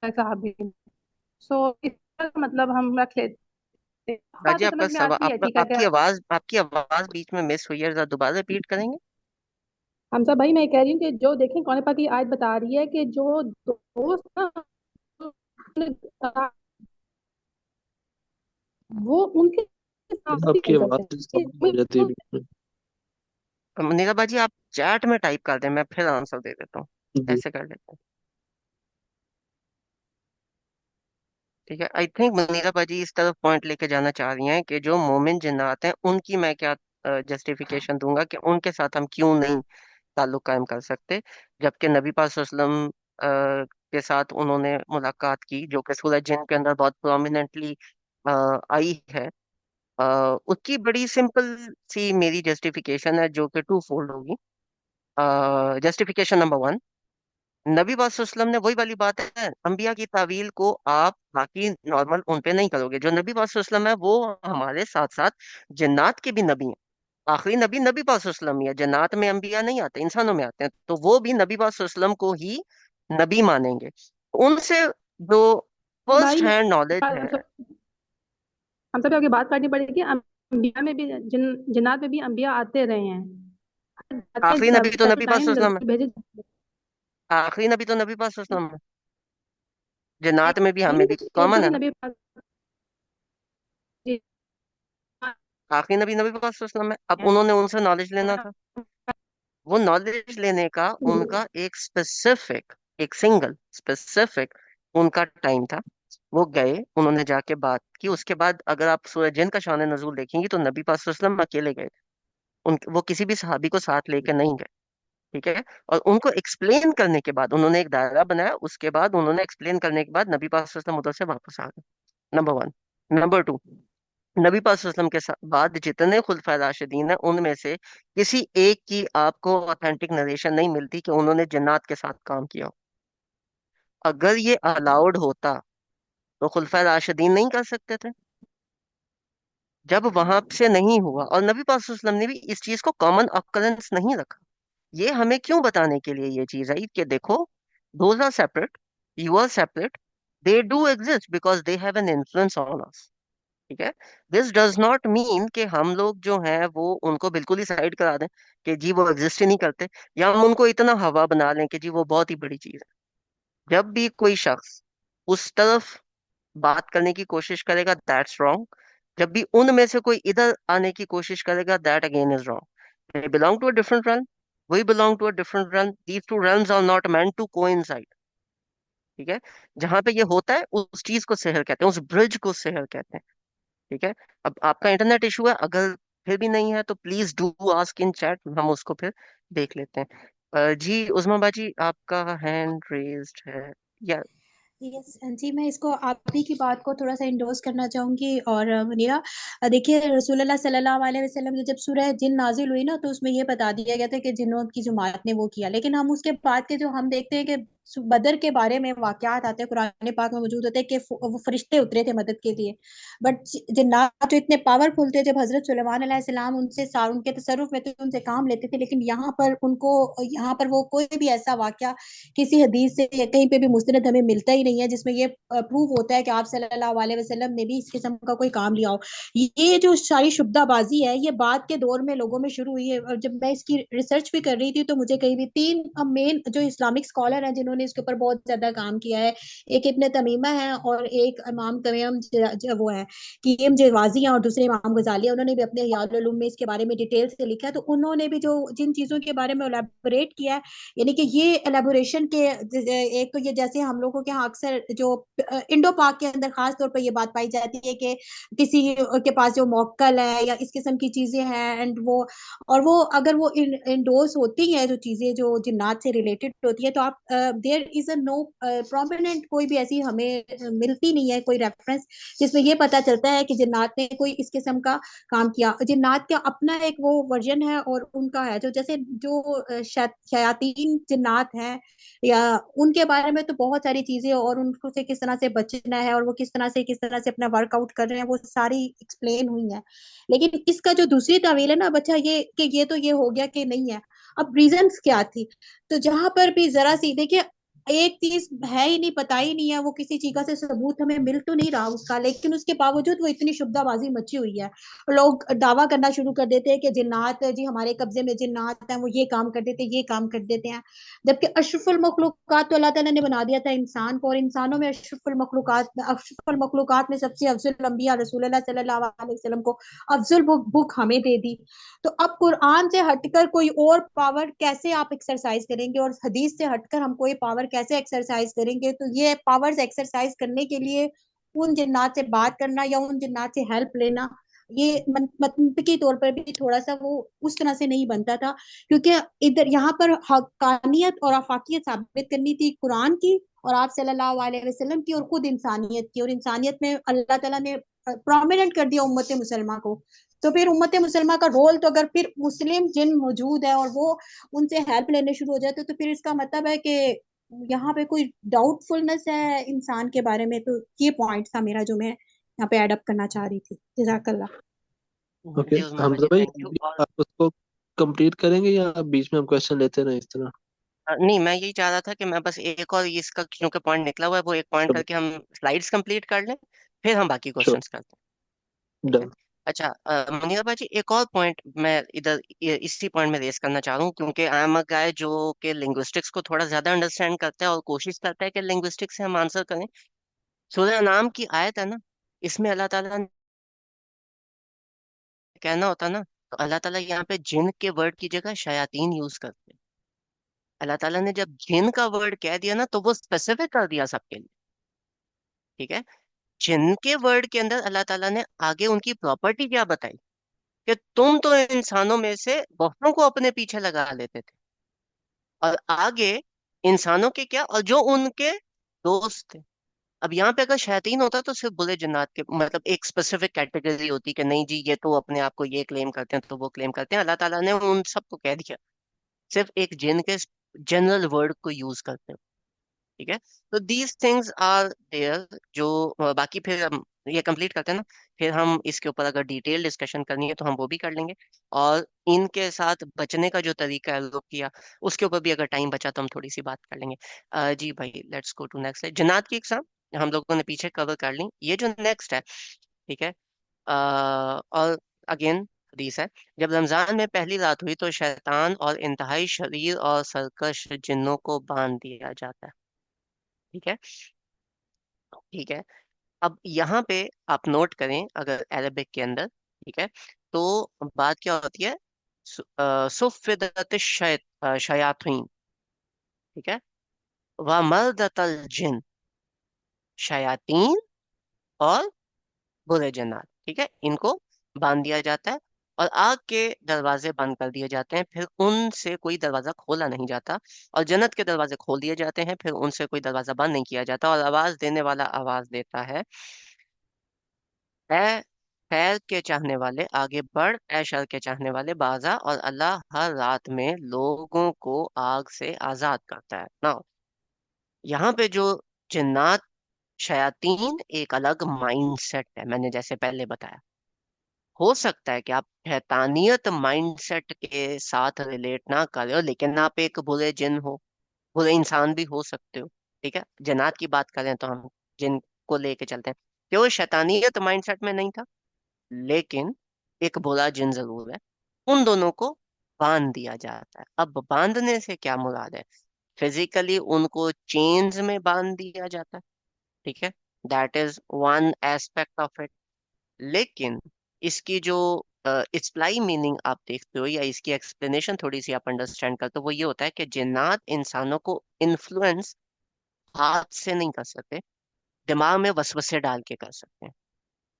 साहब। सो इसका मतलब हम रख लेते हैं। हाँ बात जी, तो समझ में आती है, ठीक है क्या? आपकी आवाज बीच में मिस हुई है, जरा दोबारा रिपीट करेंगे? हमजा भाई मैं कह रही हूँ कि जो देखें कौन पाक की आयत बता रही है कि जो दोस्त ना वो उनके साथ ही आपकी कर आवाज सकते stop हो जाती है हैं। बीच में। नीरा बाजी, आप चैट में टाइप कर दें, मैं फिर आंसर दे देता हूँ। जी ऐसे कर लेते हैं, ठीक है। आई थिंक मुनीरा बाजी इस तरफ पॉइंट लेके जाना चाह रही हैं कि जो मोमिन जिन्नात हैं उनकी मैं क्या जस्टिफिकेशन दूंगा कि उनके साथ हम क्यों नहीं ताल्लुक कायम कर सकते, जबकि नबी पाक सल्लल्लाहु अलैहि वसल्लम के साथ उन्होंने मुलाकात की, जो कि सूरह जिन के अंदर बहुत प्रोमिनेंटली आई है। उसकी बड़ी सिंपल सी मेरी जस्टिफिकेशन है, जो कि टू फोल्ड होगी। जस्टिफिकेशन नंबर वन, नबी पाक सल्लल्लाहु अलैहि वसल्लम ने वही वाली बात है, अंबिया की तावील को आप बाकी नॉर्मल उन पे नहीं करोगे। जो नबी पाक सल्लल्लाहु अलैहि वसल्लम है वो हमारे साथ साथ जिन्नात के भी नबी हैं। आखिरी नबी नबी पाक सल्लल्लाहु अलैहि वसल्लम ही है, जन्नात में अंबिया नहीं आते, इंसानों में आते हैं, तो वो भी नबी पाक सल्लल्लाहु अलैहि वसल्लम को ही नबी मानेंगे। उनसे जो फर्स्ट भाई हैंड नॉलेज है। हम सब आगे बात करनी पड़ेगी। अंबिया में भी जिन्नात में भी अंबिया आते रहे हैं। आखिरी नबी तो टाइम टू नबी पाक टाइम सल्लल्लाहु अलैहि वसल्लम भेजे है, आखिरी नबी तो नबी पाक सल्लल्लाहु अलैहि वसल्लम है, जन्नात में भी हमें भी नहीं, वो कॉमन जो है भी ना। नबी आखिरी नबी नबी पाक सल्लल्लाहु अलैहि वसल्लम है, अब उन्होंने उनसे नॉलेज लेना था। वो नॉलेज लेने का उनका एक स्पेसिफिक, एक सिंगल स्पेसिफिक उनका टाइम था। वो गए, उन्होंने जाके बात की, उसके बाद अगर आप सूरह जिन का शान नजूल देखेंगे तो नबी पाक सल्लल्लाहु अलैहि वसल्लम अकेले गए, उन वो किसी भी सहाबी को साथ लेके नहीं गए, ठीक है। और उनको एक्सप्लेन करने के बाद उन्होंने एक दायरा बनाया, उसके बाद उन्होंने एक्सप्लेन करने के बाद नबी पाक सल्लल्लाहु अलैहि वसल्लम उधर से वापस आ गए। Number one. नंबर टू, नबी पाक सल्लल्लाहु अलैहि वसल्लम के बाद जितने खुलफाए राशिदीन हैं उनमें से किसी एक की आपको ऑथेंटिक नरेशन नहीं मिलती कि उन्होंने जन्नात के साथ काम किया हो। अगर ये अलाउड होता तो खुलफाए राशिदीन नहीं कर सकते थे। जब वहां से नहीं हुआ, और नबी पाक सल्लल्लाहु अलैहि वसल्लम ने भी इस चीज को कॉमन ऑकरेंस नहीं रखा। ये हमें क्यों बताने के लिए ये चीज है कि देखो, those are separate, you are separate, they do exist because they have an influence on us, ठीक है। दिस डज नॉट मीन कि हम लोग जो हैं वो उनको बिल्कुल ही साइड करा दें कि जी वो एग्जिस्ट ही नहीं करते, या हम उनको इतना हवा बना लें कि जी वो बहुत ही बड़ी चीज है। जब भी कोई शख्स उस तरफ बात करने की कोशिश करेगा, दैट्स रॉन्ग। जब भी उनमें से कोई इधर आने की कोशिश करेगा, that again is wrong. They belong to a different realm, we belong to a different realm, these two realms are not meant to coincide, ठीक है। जहां पे ये होता है उस चीज को सहर कहते हैं, उस ब्रिज को सहर कहते हैं, ठीक है। अब आपका इंटरनेट इशू है, अगर फिर भी नहीं है तो please do ask in chat, हम उसको फिर देख लेते हैं। जी उस्मा बाजी, आपका हैंड रेज्ड है या? यस जी, मैं इसको आप ही की बात को थोड़ा सा इंडोर्स करना चाहूंगी। और मुनीरा, देखिए रसूलुल्लाह सल्लल्लाहु अलैहि वसल्लम की जब सूरह जिन नाजिल हुई ना, तो उसमें ये बता दिया गया था कि जिन्नों की जमात ने वो किया, लेकिन हम उसके बाद के जो हम देखते हैं कि बदर के बारे में वाकयात आते हैं कुरान पाक में मौजूद होते हैं कि वो फरिश्ते उतरे थे मदद के लिए। बट जिन्नात जो इतने पावरफुल थे, जब हजरत सुलेमान अलैहिस्सलाम उनके तसरुफ में थे, उनसे काम लेते थे, लेकिन यहाँ पर वो कोई भी ऐसा वाकया किसी हदीस से या कहीं पे भी मुस्तनद हमें मिलता ही नहीं है जिसमें ये प्रूव होता है कि आप सल्लल्लाहु अलैहि वसल्लम ने भी इस किस्म का कोई काम लिया हो। ये जो सारी शुब्दाबाजी है, ये बाद के दौर में लोगों में शुरू हुई है। और जब मैं इसकी रिसर्च भी कर रही थी तो मुझे कहीं भी तीन मेन जो इस्लामिक स्कॉलर हैं जिन्होंने इसके ऊपर बहुत ज्यादा काम किया है, एक इब्ने तमीमा है और एक इमाम तमीम वो है कीम जवाजी है, और दूसरे इमाम गजाली है। उन्होंने भी अपने हियाल उलूम में इसके बारे में डिटेल से लिखा है। तो उन्होंने भी जो जिन चीजों के बारे में एलेबोरेट किया है, यानी कि ये एलेबोरेशन के एक तो ये जैसे हम लोगों के यहाँ अक्सर जो इंडो पाक के अंदर खास तौर पर ये बात पाई जाती है कि किसी के पास जो मौक्कल है या इस किस्म की चीजें हैं, एंड वो अगर वो इंडोर्स होती है जो चीजें जो जिन्नात से रिलेटेड होती है, तो आप there is a no prominent कोई भी ऐसी हमें मिलती नहीं है कोई रेफरेंस जिसमें ये पता चलता है कि जिन्नात ने कोई इस किस्म का काम किया। जिन्नात का अपना एक वो वर्जन है और उनका है जो जैसे जो शयातीन जिन्नात है या उनके बारे में तो बहुत सारी चीजें, और उनको से किस तरह से बचना है और वो किस तरह से अपना वर्कआउट कर रहे हैं, वो सारी एक्सप्लेन हुई है। लेकिन इसका जो दूसरी तावील है ना बच्चा, ये कि ये तो ये हो गया कि नहीं है, अब रीजंस क्या थी। तो जहां पर भी जरा सी देखिए, एक चीज है ही नहीं, पता ही नहीं है, वो किसी चीज का से सबूत हमें मिल तो नहीं रहा उसका, लेकिन उसके बावजूद वो इतनी शुब्दाबाजी मची हुई है। लोग दावा करना शुरू कर देते हैं कि जिन्नात है जी, हमारे कब्जे में जिन्नात है, वो ये काम कर देते हैं, ये काम कर देते हैं। जबकि अशरफुल मखलूकात तो अल्लाह ताला ने बना दिया था इंसान को, और इंसानों में अशरफुल मखलूकात में सबसे अफजल अंबिया रसूलुल्लाह सल्लल्लाहु अलैहि वसल्लम को अफजल बुक हमें दे दी। तो अब कुरान से हटकर कोई और पावर कैसे आप एक्सरसाइज करेंगे, और हदीस से हटकर हम कोई पावर कैसे एक्सरसाइज करेंगे। तो ये पावर्स एक्सरसाइज करने के लिए उन जिन्नात से बात करना या उन जिन्नात से हेल्प लेना, ये मंतकी तौर पर भी थोड़ा सा वो उस तरह से नहीं बनता था। क्योंकि इधर यहाँ पर हकानियत और आफाकियत साबित करनी थी कुरान की और आप सल्लल्लाहु अलैहि वसल्लम की, और खुद इंसानियत की। और इंसानियत में अल्लाह ताला ने प्रोमिनेंट कर दिया उम्मत मुसलमा को। तो फिर उम्मत मुसलमा का रोल, तो अगर फिर मुस्लिम जिन मौजूद है और वो उनसे हेल्प लेने शुरू हो जाते, तो फिर इसका मतलब है कि यहाँ पे कोई डाउटफुलनेस है इंसान के बारे में। तो ये पॉइंट था मेरा जो मैं यहाँ पे एड अप करना चाह रही थी। जजाकल्ला। ओके जी उस्मान हमजा भाई, भाई, थैंक यू। और आप उसको कंप्लीट करेंगे या आप बीच में हम क्वेश्चन लेते रहे इस तरह? नहीं, मैं यही चाह रहा था कि मैं बस एक और इसका क्योंकि पॉइंट निकला हुआ है, वो एक पॉइंट करके हम स्लाइड्स कंप्लीट कर लें, फिर हम बाकी श्योर, क्वेश्चंस करते हैं। ठीक है। डन। अच्छा, मुनीर भाई जी, एक और पॉइंट मैं इधर इसी पॉइंट में रेस करना चाह रहा हूँ, क्योंकि आई एम अ गाय जो कि लिंग्विस्टिक्स को थोड़ा ज्यादा अंडरस्टैंड करता है और कोशिश करता है कि लिंग्विस्टिक्स से हम आंसर करें। सूरह नाम की आयत है ना, इसमें अल्लाह ताला ने कहना होता ना, तो अल्लाह ताला यहाँ पे जिन के वर्ड की जगह शयातीन यूज करते हैं। अल्लाह ताला ने जब जिन का वर्ड कह दिया ना, तो वो स्पेसिफिक कर दिया सबके लिए। ठीक है। जिन के वर्ड के अंदर अल्लाह ताला ने आगे उनकी प्रॉपर्टी क्या बताई, कि तुम तो इंसानों में से बहुतों को अपने पीछे लगा लेते थे, और आगे इंसानों के क्या, और जो उनके दोस्त थे। अब यहाँ पे अगर शैतान होता तो सिर्फ बुरे जिन्नात के, मतलब एक स्पेसिफिक कैटेगरी होती कि नहीं जी, ये तो अपने आप को ये क्लेम करते हैं तो वो क्लेम करते हैं। अल्लाह ताला ने उन सबको कह दिया, सिर्फ एक जिन के जनरल वर्ड को यूज करते हैं। ठीक है। तो दीज थिंग्स आर देयर, जो बाकी फिर हम ये कंप्लीट करते हैं ना, फिर हम इसके ऊपर अगर डिटेल डिस्कशन करनी है तो हम वो भी कर लेंगे। और इनके साथ बचने का जो तरीका है लोग किया, उसके ऊपर भी अगर टाइम बचा तो हम थोड़ी सी बात कर लेंगे। जी भाई, लेट्स गो टू नेक्स्ट। जन्नत की एग्जाम हम लोगों ने पीछे कवर कर ली, ये जो नेक्स्ट है, ठीक है। और अगेन हदीस है, जब रमजान में पहली रात हुई तो शैतान और इंतहाई शरीर और सरकश जिन्नों को बांध दिया जाता है। ठीक है। ठीक है। अब यहाँ पे आप नोट करें, अगर अरबिक के अंदर, ठीक है, तो बात क्या होती है, सुफ़िदत शयातीन, ठीक है, व मर्दतल जिन, शयातीन और बुरे जन्नात, ठीक है, इनको बांध दिया जाता है और आग के दरवाजे बंद कर दिए जाते हैं, फिर उनसे कोई दरवाजा खोला नहीं जाता। और जन्नत के दरवाजे खोल दिए जाते हैं, फिर उनसे कोई दरवाजा बंद नहीं किया जाता। और आवाज देने वाला आवाज देता है, ए खैर के चाहने वाले आगे बढ़, ए शर के चाहने वाले बाजा। और अल्लाह हर रात में लोगों को आग से आजाद करता है ना। यहाँ पे जो जिन्नात, शयातीन एक अलग माइंडसेट है, मैंने जैसे पहले बताया। हो सकता है कि आप शैतानियत माइंडसेट के साथ रिलेट ना कर रहे हो, लेकिन आप एक बुरे जिन हो, बुरे इंसान भी हो सकते हो। ठीक है, जन्नात की बात करें तो हम जिन को लेके चलते हैं कि वो शैतानियत माइंडसेट में नहीं था, लेकिन एक बुरा जिन जरूर है। उन दोनों को बांध दिया जाता है। अब बांधने से क्या मुराद है? फिजिकली उनको चेन्स में बांध दिया जाता है। ठीक है, that is one aspect of it. लेकिन इसकी जो इस्प्लाई मीनिंग आप देखते हो, या इसकी एक्सप्लेनेशन थोड़ी सी आप अंडरस्टैंड करते हो, वो ये होता है कि जिन्नात इंसानों को इन्फ्लुएंस हाथ से नहीं कर सकते, दिमाग में वसवसे डाल के कर सकते हैं।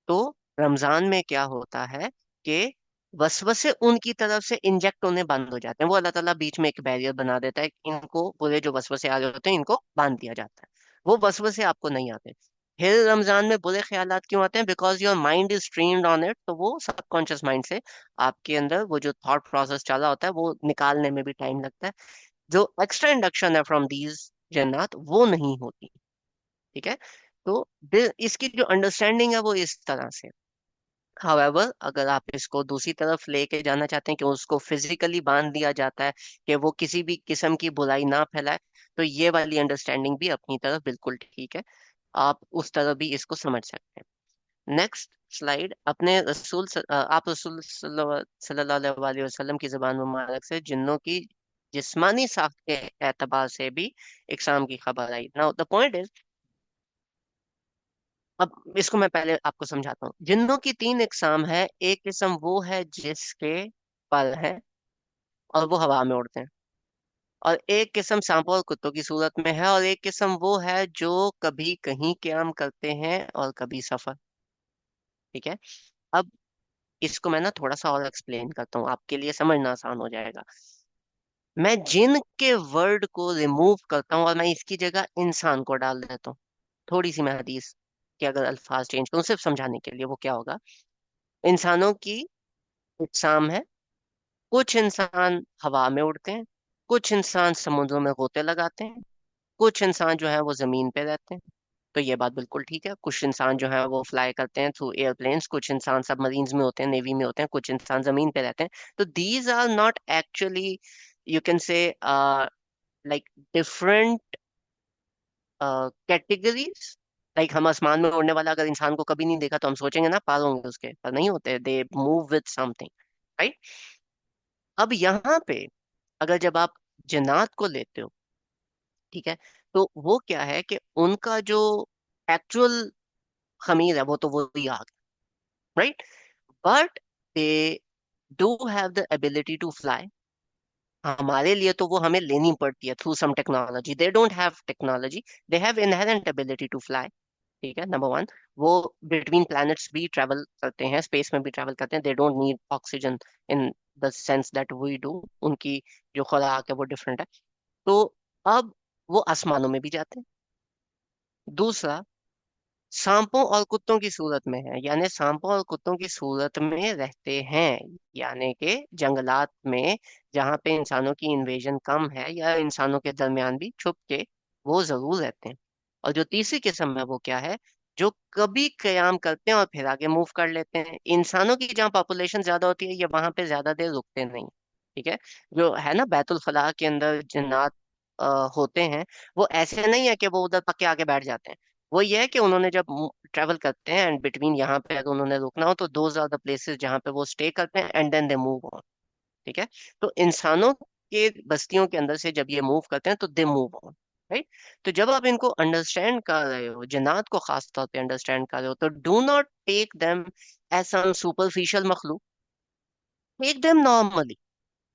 तो रमजान में क्या होता है कि वसवसे उनकी तरफ से इंजेक्ट होने बंद हो जाते हैं। वो अल्लाह ताला बीच में एक बैरियर बना देता है, इनको पूरे जो वसवसे आ रहे होते हैं इनको बांध दिया जाता है। वो वसवसे आपको नहीं आते। फिर रमजान में बुरे ख्यालात क्यों आते हैं? Because your mind is trained on it. तो वो सबकॉन्शियस माइंड से आपके अंदर वो जो थॉट प्रोसेस चला होता है वो निकालने में भी टाइम लगता है। जो एक्स्ट्रा इंडक्शन है फ्रॉम दीज जन्नात वो नहीं होती। ठीक है, तो इसकी जो अंडरस्टैंडिंग है वो इस तरह से। हावेवर अगर आप इसको दूसरी तरफ लेके जाना चाहते हैं कि उसको फिजिकली बांध दिया जाता है कि वो किसी भी किस्म की बुराई ना फैलाए, तो ये वाली अंडरस्टैंडिंग भी अपनी तरफ बिल्कुल ठीक है। आप उस तरह भी इसको समझ सकते हैं। Next slide. आप रसूल सल्लल्लाहु अलैहि वसल्लम की ज़ुबान मुबारक से जिन्नों की जिस्मानी साख्त के एतबार से भी इकसाम की खबर आई। नाउ द पॉइंट इज, अब इसको मैं पहले आपको समझाता हूँ। जिन्नों की तीन इकसाम है। एक किस्म वो है जिसके पर है और वो हवा में उड़ते हैं, और एक किस्म सांपों और कुत्तों की सूरत में है, और एक किस्म वो है जो कभी कहीं क्याम करते हैं और कभी सफर। ठीक है, अब इसको मैं ना थोड़ा सा और एक्सप्लेन करता हूँ, आपके लिए समझना आसान हो जाएगा। मैं जिन के वर्ड को रिमूव करता हूँ और मैं इसकी जगह इंसान को डाल देता हूँ। थोड़ी सी मैं हदीस के अगर अल्फाज चेंज करूँ सिर्फ समझाने के लिए, वो क्या होगा? इंसानों की इकसाम है। कुछ इंसान हवा में उड़ते हैं, कुछ इंसान समुद्रों में गोते लगाते हैं, कुछ इंसान जो है वो जमीन पे रहते हैं। तो ये बात बिल्कुल ठीक है। कुछ इंसान जो है वो फ्लाई करते हैं थ्रू एयरप्लेन्स, कुछ इंसान सबमरीन्स में होते हैं, नेवी में होते हैं, कुछ इंसान जमीन पे रहते हैं। तो these are not actually, you can say, like different categories. Like हम आसमान में उड़ने वाला अगर इंसान को कभी नहीं देखा तो हम सोचेंगे ना पार होंगे उसके, पर नहीं होते। They move with something, right? अब यहाँ पे अगर जब आप जन्नात को लेते हो, ठीक है, तो वो क्या है कि उनका जो एक्चुअल खमीर है वो तो वही आग, right? But they do have the ability to fly. हमारे लिए तो वो हमें लेनी पड़ती है through some technology. They don't have technology, they have inherent ability to fly. ठीक है, नंबर वन। वो बिटवीन प्लैनेट्स भी ट्रैवल करते हैं, स्पेस में भी ट्रैवल करते हैं। They don't need oxygen in the sense that we do. उनकी जो खुराक है वो डिफरेंट है। तो अब वो आसमानों में भी जाते हैं। दूसरा, सांपों और कुत्तों की सूरत में है, यानी सांपों और कुत्तों की सूरत में रहते हैं, यानी कि जंगलात में जहाँ पे इंसानों की इन्वेजन कम है, या इंसानों के दरमियान भी छुप के वो जरूर रहते हैं। और जो तीसरी किस्म है वो क्या है? जो कभी कयाम करते हैं और फिर आगे मूव कर लेते हैं। इंसानों की जहाँ पॉपुलेशन ज्यादा होती है, ये वहां पे ज्यादा देर रुकते नहीं। ठीक है, जो है ना बैतुल फलाह के अंदर जिन्नात होते हैं, वो ऐसे नहीं है कि वो उधर पक्के आके बैठ जाते हैं। वो ये है कि उन्होंने जब ट्रेवल करते हैं एंड बिटवीन यहाँ पे अगर उन्होंने रुकना हो तो दोज आर द प्लेसेस जहाँ पे वो स्टे करते हैं, and then they move on. ठीक है, तो इंसानों के बस्तियों के अंदर से जब ये मूव करते हैं तो दे मूव ऑन, राइट? तो जब आप इनको अंडरस्टैंड कर रहे हो, जिन्नात को खास तौर पे अंडरस्टैंड कर रहे हो, तो do not take them as some superficial मखलूक। Take them normally.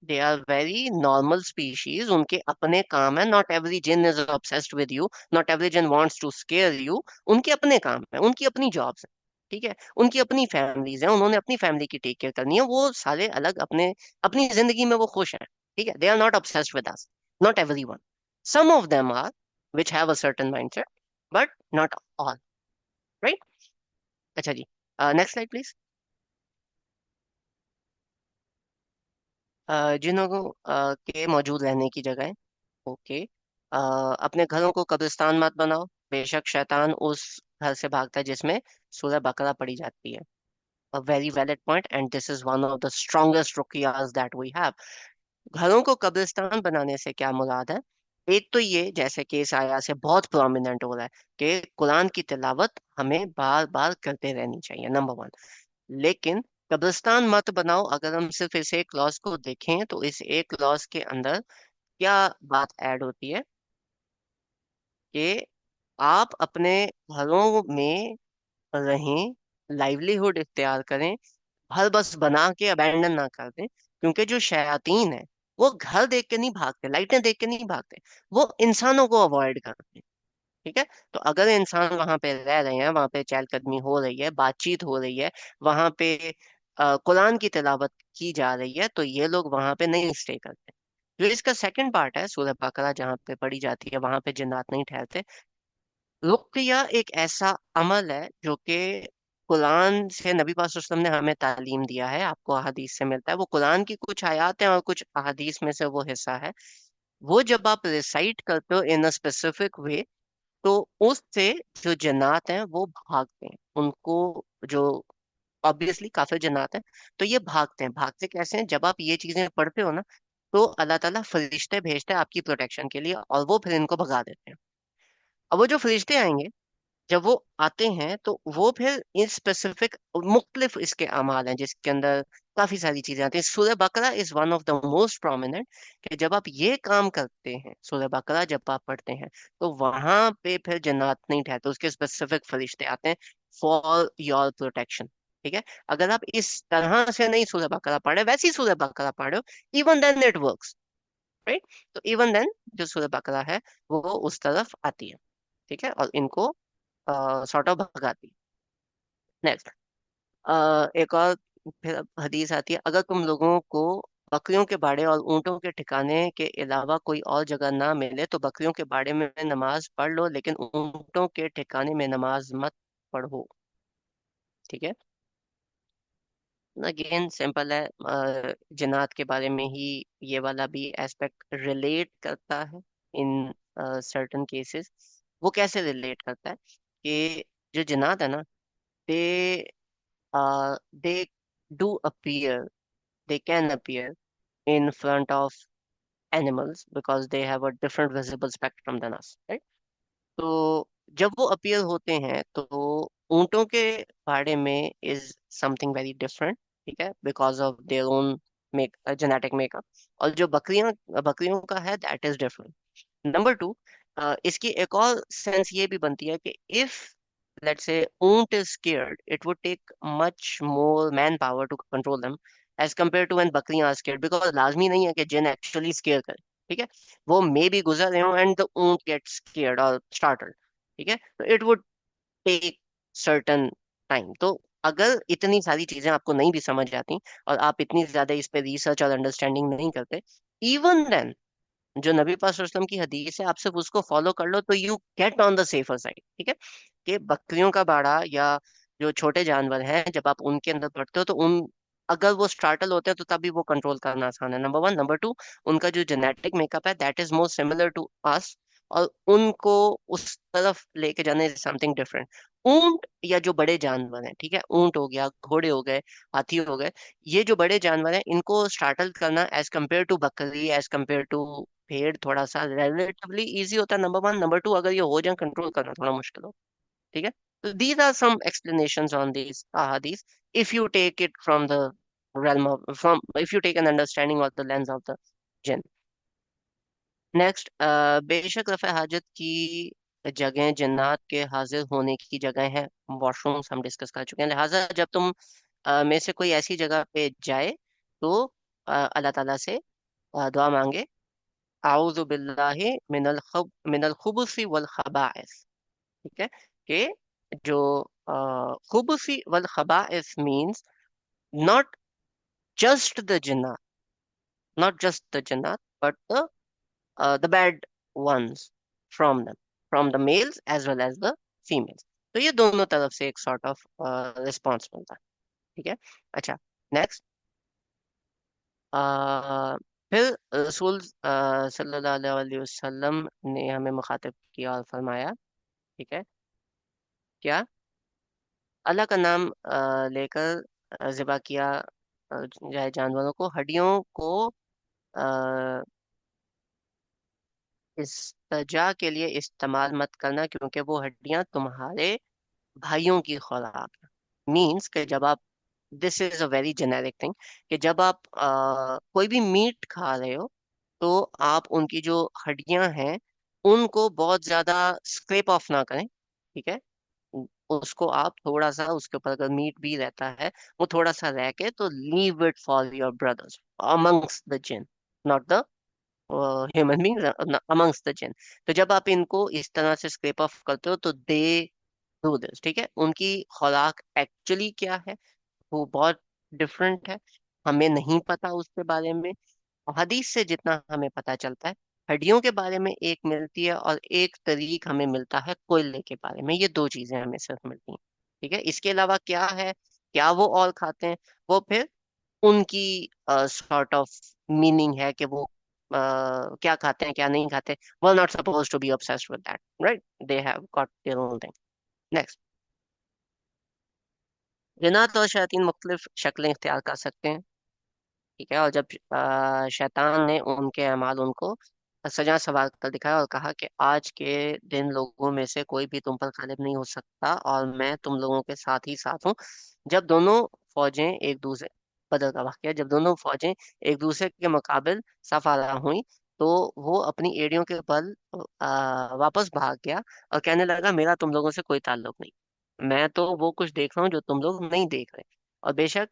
They are very normal species. उनके अपने काम है। नॉट एवरी जिन is obsessed with you, not every जिन वांट्स टू स्केयर यू। उनके अपने काम है, उनकी अपनी जॉब्स है। ठीक है, उनकी अपनी फैमिलीज हैं, उन्होंने अपनी फैमिली की टेक केयर करनी है। वो सारे अलग अपने अपनी जिंदगी में वो खुश हैं। ठीक है, they are not obsessed with us, not every one. Some of them are which have a certain mindset, but not all, right? अच्छा जी, नेक्स्ट स्लाइड प्लीज। जिन्हों को के मौजूद रहने की जगह है। ओके, अपने घरों को कब्रिस्तान मत बनाओ, बेशक शैतान उस घर से भागता है जिसमें सूरह बकरा पढ़ी जाती है। A very valid point, and this is one of the strongest ruqyas that we have. घरों को कब्रिस्तान बनाने से क्या मुराद है? एक तो ये, जैसे कि इस आया से बहुत प्रोमिनेंट हो रहा है कि कुरान की तिलावत हमें बार बार करते रहनी चाहिए, नंबर वन। लेकिन कब्रिस्तान मत बनाओ, अगर हम सिर्फ इस एक क्लॉज को देखें तो इस एक क्लॉज के अंदर क्या बात ऐड होती है कि आप अपने घरों में रहें, लाइवलीहुड इख्तियार करें, घर बस बना के अबैंडन ना कर दें, क्योंकि जो शयातीन है वो घर देख के नहीं भागते, लाइटें देख के नहीं भागते, वो इंसानों को अवॉइड करते हैं। ठीक है, तो अगर इंसान वहां पे रह रहे हैं, वहां पे चहलकदमी हो रही है, बातचीत हो रही है, वहां पे कुरान की तिलावत की जा रही है, तो ये लोग वहां पे नहीं स्टे करते। जो इसका सेकंड पार्ट है, सूरह बकरा जहाँ पे पढ़ी जाती है वहां पे जिन्नात नहीं ठहरते। रुक़्या एक ऐसा अमल है जो कि कुरान से नबी पाक सल्लल्लाहु अलैहि वसल्लम ने हमें तालीम दिया है, आपको अहादीस से मिलता है। वो कुरान की कुछ आयत हैं और कुछ अहादीस में से वो हिस्सा है। वो जब आप रिसाइट करते हो इन अ स्पेसिफिक वे, तो उससे जो जन्नात हैं वो भागते हैं उनको, जो ऑब्वियसली काफिर जन्नात हैं, तो ये भागते हैं। भागते कैसे हैं? जब आप ये चीजें पढ़ते हो ना, तो अल्लाह ताला फरिश्ते भेजते हैं आपकी प्रोटेक्शन के लिए, और वो फिर इनको भगा देते हैं। अब वो जो फरिश्ते आएंगे, जब वो आते हैं तो वो फिर इस स्पेसिफिक मुख्तलिफ इसके अमाल हैं जिसके अंदर काफी सारी चीजें आती हैं। सूरह बकरा is one of the most prominent, कि जब आप ये काम करते हैं, सूरह बकरा जब आप पढ़ते हैं, तो वहां पे फिर जन्नत नहीं ठहरते, उसके स्पेसिफिक फरिश्ते आते हैं फॉर योर प्रोटेक्शन। ठीक है, अगर आप इस तरह से नहीं सूरह बकरा पढ़े, वैसी सूरह बकरा पढ़े हो, even then it works, right? तो इवन देन जो सूरह बकरा है वो उस तरफ आती है। ठीक है, और इनको सॉर्ट ऑफ भगाती। नेक्स्ट, एक और फिर हदीस आती है, अगर तुम लोगों को बकरियों के बाड़े और ऊंटों के ठिकाने के अलावा कोई और जगह ना मिले तो बकरियों के बाड़े में नमाज पढ़ लो, लेकिन ऊंटों के ठिकाने में नमाज मत पढ़ो। ठीक है, अगेन सिंपल है, जन्नत के बारे में ही ये वाला भी एस्पेक्ट रिलेट करता है इन सर्टन केसेस। वो कैसे रिलेट करता है कि जो जन्नत है ना, दे they do appear, they can appear in front of animals because they have a different visible spectrum than us, right? तो जब वो अपीयर होते हैं तो ऊंटों के बारे में इज समथिंग वेरी डिफरेंट, ठीक है, because of their own make genetic makeup. और जो बकरियां बकरियों का है, that is different. Number two, इसकी एक और सेंस ये भी बनती है कि इफ let's say ऊंट is scared, it would take much more manpower to control them as compared to when बकरियां are scared, because लाजमी नहीं है कि जिन एक्चुअली स्केयर करे। ठीक है, वो मे भी गुजर रहे हो एंड द ऊंट गेट स्केयर्ड और स्टार्टल्ड। ठीक है, तो it would take certain time. तो अगर इतनी सारी चीजें आपको नहीं भी समझ आती और आप इतनी ज्यादा इस पे रिसर्च और अंडरस्टैंडिंग नहीं करते, इवन देन जो नबी पाक सल्लल्लाहु अलैहि वसल्लम की हदीस है, आप सिर्फ उसको फॉलो कर लो तो you get on the safer side. ठीक है, कि बकरियों का बाड़ा या जो छोटे जानवर हैं, जब आप उनके अंदर पढ़ते हो तो उन अगर वो स्टार्टल होते हैं तो तभी वो कंट्रोल करना आसान है, नंबर वन। नंबर टू, उनका जो जेनेटिक मेकअप है that is more similar to us, और उनको उस तरफ लेके जाने इज समथिंग डिफरेंट। ऊंट या जो बड़े जानवर हैं, ठीक है, ऊंट हो गया, घोड़े हो गए, हाथी हो गए, ये जो बड़े जानवर हैं इनको स्टार्टल करना एज कम्पेयर टू बकरी, एज कम्पेयर टू भेड़, थोड़ा सा रिलेटिवली इजी होता है, नंबर वन। नंबर टू, अगर ये हो जाए कंट्रोल करना थोड़ा मुश्किल हो। ठीक है, तो these are some explanations on these ahadith, if you take it from the realm of, from if you take an understanding of the lens of the jinn. Next, बेशक रफ़ा हाजत की जगह जन्नत के हाजिर होने की जगह है। वॉशरूम्स हम डिस्कस कर चुके हैं, लिहाजा जब तुम में से कोई ऐसी जगह पे जाए तो अल्लाह ताला से दुआ मांगे, आऊज़ु बिल्लाहि मिनल खुबुसी वल खबाइस। ठीक है, कि जो खुबुसी वल खबाइस मीन्स नॉट जस्ट द जिन्नात, नॉट जस्ट द जिन्नात, but the bad ones from them, from the males as well as the females। तो ये दोनों तरफ से एक सॉर्ट ऑफ रिस्पॉन्स मिलता है। ठीक है, अच्छा, नेक्स्ट, फिर रसूल सल्लल्लाहु अलैहि वसल्लम ने हमें मुखातिब किया और फरमाया, ठीक है, क्या? अल्लाह का नाम लेकर ज़िबा किया जाए जानवरों को, हड्डियों को अ, इस्तजा के लिए इस्तेमाल मत करना, क्योंकि वो हड्डियां तुम्हारे भाइयों की खुराक है। मीन्स कि जब आप, this is a very generic thing, कि जब आप कोई भी मीट खा रहे हो तो आप उनकी जो हड्डियां हैं उनको बहुत ज्यादा स्क्रैप ऑफ ना करें, ठीक है। उसको आप थोड़ा सा, उसके ऊपर अगर मीट भी रहता है वो थोड़ा सा रह के, तो leave it for your brothers amongst the जिन, not the human beings, amongst the जिन। तो जब आप इनको इस तरह से स्क्रैप ऑफ करते हो तो दे डू दिस, ठीक है। उनकी खुराक एक्चुअली क्या है वो बहुत डिफरेंट है, हमें नहीं पता उसके बारे में। हदीस से जितना हमें पता चलता है, हड्डियों के बारे में एक मिलती है और एक तरीक हमें मिलता है कोयले के बारे में, ये दो चीजें हमें सिर्फ मिलती हैं, ठीक है। इसके अलावा क्या है, क्या वो और खाते हैं, वो फिर उनकी सॉर्ट ऑफ मीनिंग है कि वो क्या खाते हैं क्या नहीं खाते। We are not suppose to be obsessed with that, right, they have got their own thing. Next, जिन्नात और शैतान मुख्तलिफ शक्लें इख्तियार कर सकते हैं, ठीक है। और जब शैतान ने उनके अमाल उनको सजा सवार कर दिखाया और कहा कि आज के दिन लोगों में से कोई भी तुम पर गालिब नहीं हो सकता और मैं तुम लोगों के साथ ही साथ हूँ। जब दोनों फौजें एक दूसरे, बदर का वाक़या, जब दोनों फौजें एक दूसरे के मुकाबिल सफारा हुई तो वो अपनी एड़ियों के बल वापस भाग गया और कहने लगा, मेरा तुम लोगों से कोई ताल्लुक नहीं, मैं तो वो कुछ देख रहा हूँ जो तुम लोग नहीं देख रहे। और बेशक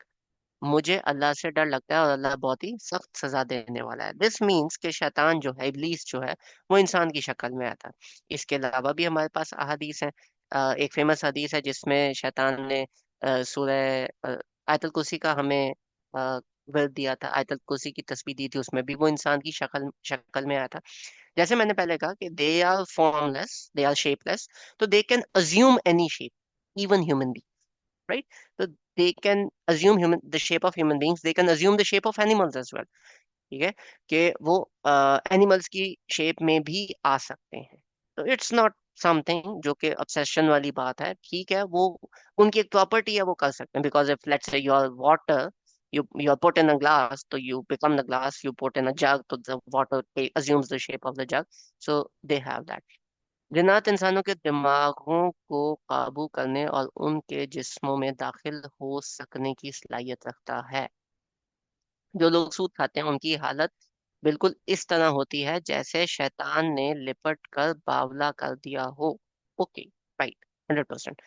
मुझे अल्लाह से डर लगता है और अल्लाह बहुत ही सख्त सजा देने वाला है। दिस मीन्स कि शैतान जो है, इब्लीस जो है, वो इंसान की शक्ल में आता है। इसके अलावा भी हमारे पास अहादीस है। एक फेमस हदीस है जिसमें शैतान ने सूरह आयतुल कुर्सी का हमें वर्द दिया था, आयतुल कुर्सी की तस्बीह दी थी, उसमें भी वो इंसान की शक्ल में आया था। जैसे मैंने पहले कहा कि they are formless, they are shapeless, तो they can assume any shape, even human, right? So they can assume human the shape of human beings. They can assume the shape of animals as well. ठीक है, कि वो animals की shape में भी आ सकते हैं। तो इट्स नॉट समथिंग जो कि ऑब्सेशन वाली बात है, ठीक है, वो उनकी एक प्रॉपर्टी है, वो कर सकते हैं। Because if let's say your water, you are put in a glass, so you become the glass, you put in a jug, so the water assumes the shape of the jug, so they have that। जिन्नात इंसानों के दिमागों को काबू करने और उनके जिस्मों में दाखिल हो सकने की सलाहियत रखता है। जो लोग सूद खाते हैं उनकी हालत बिल्कुल इस तरह होती है जैसे शैतान ने लिपट कर बावला कर दिया हो। Okay, right, 100%।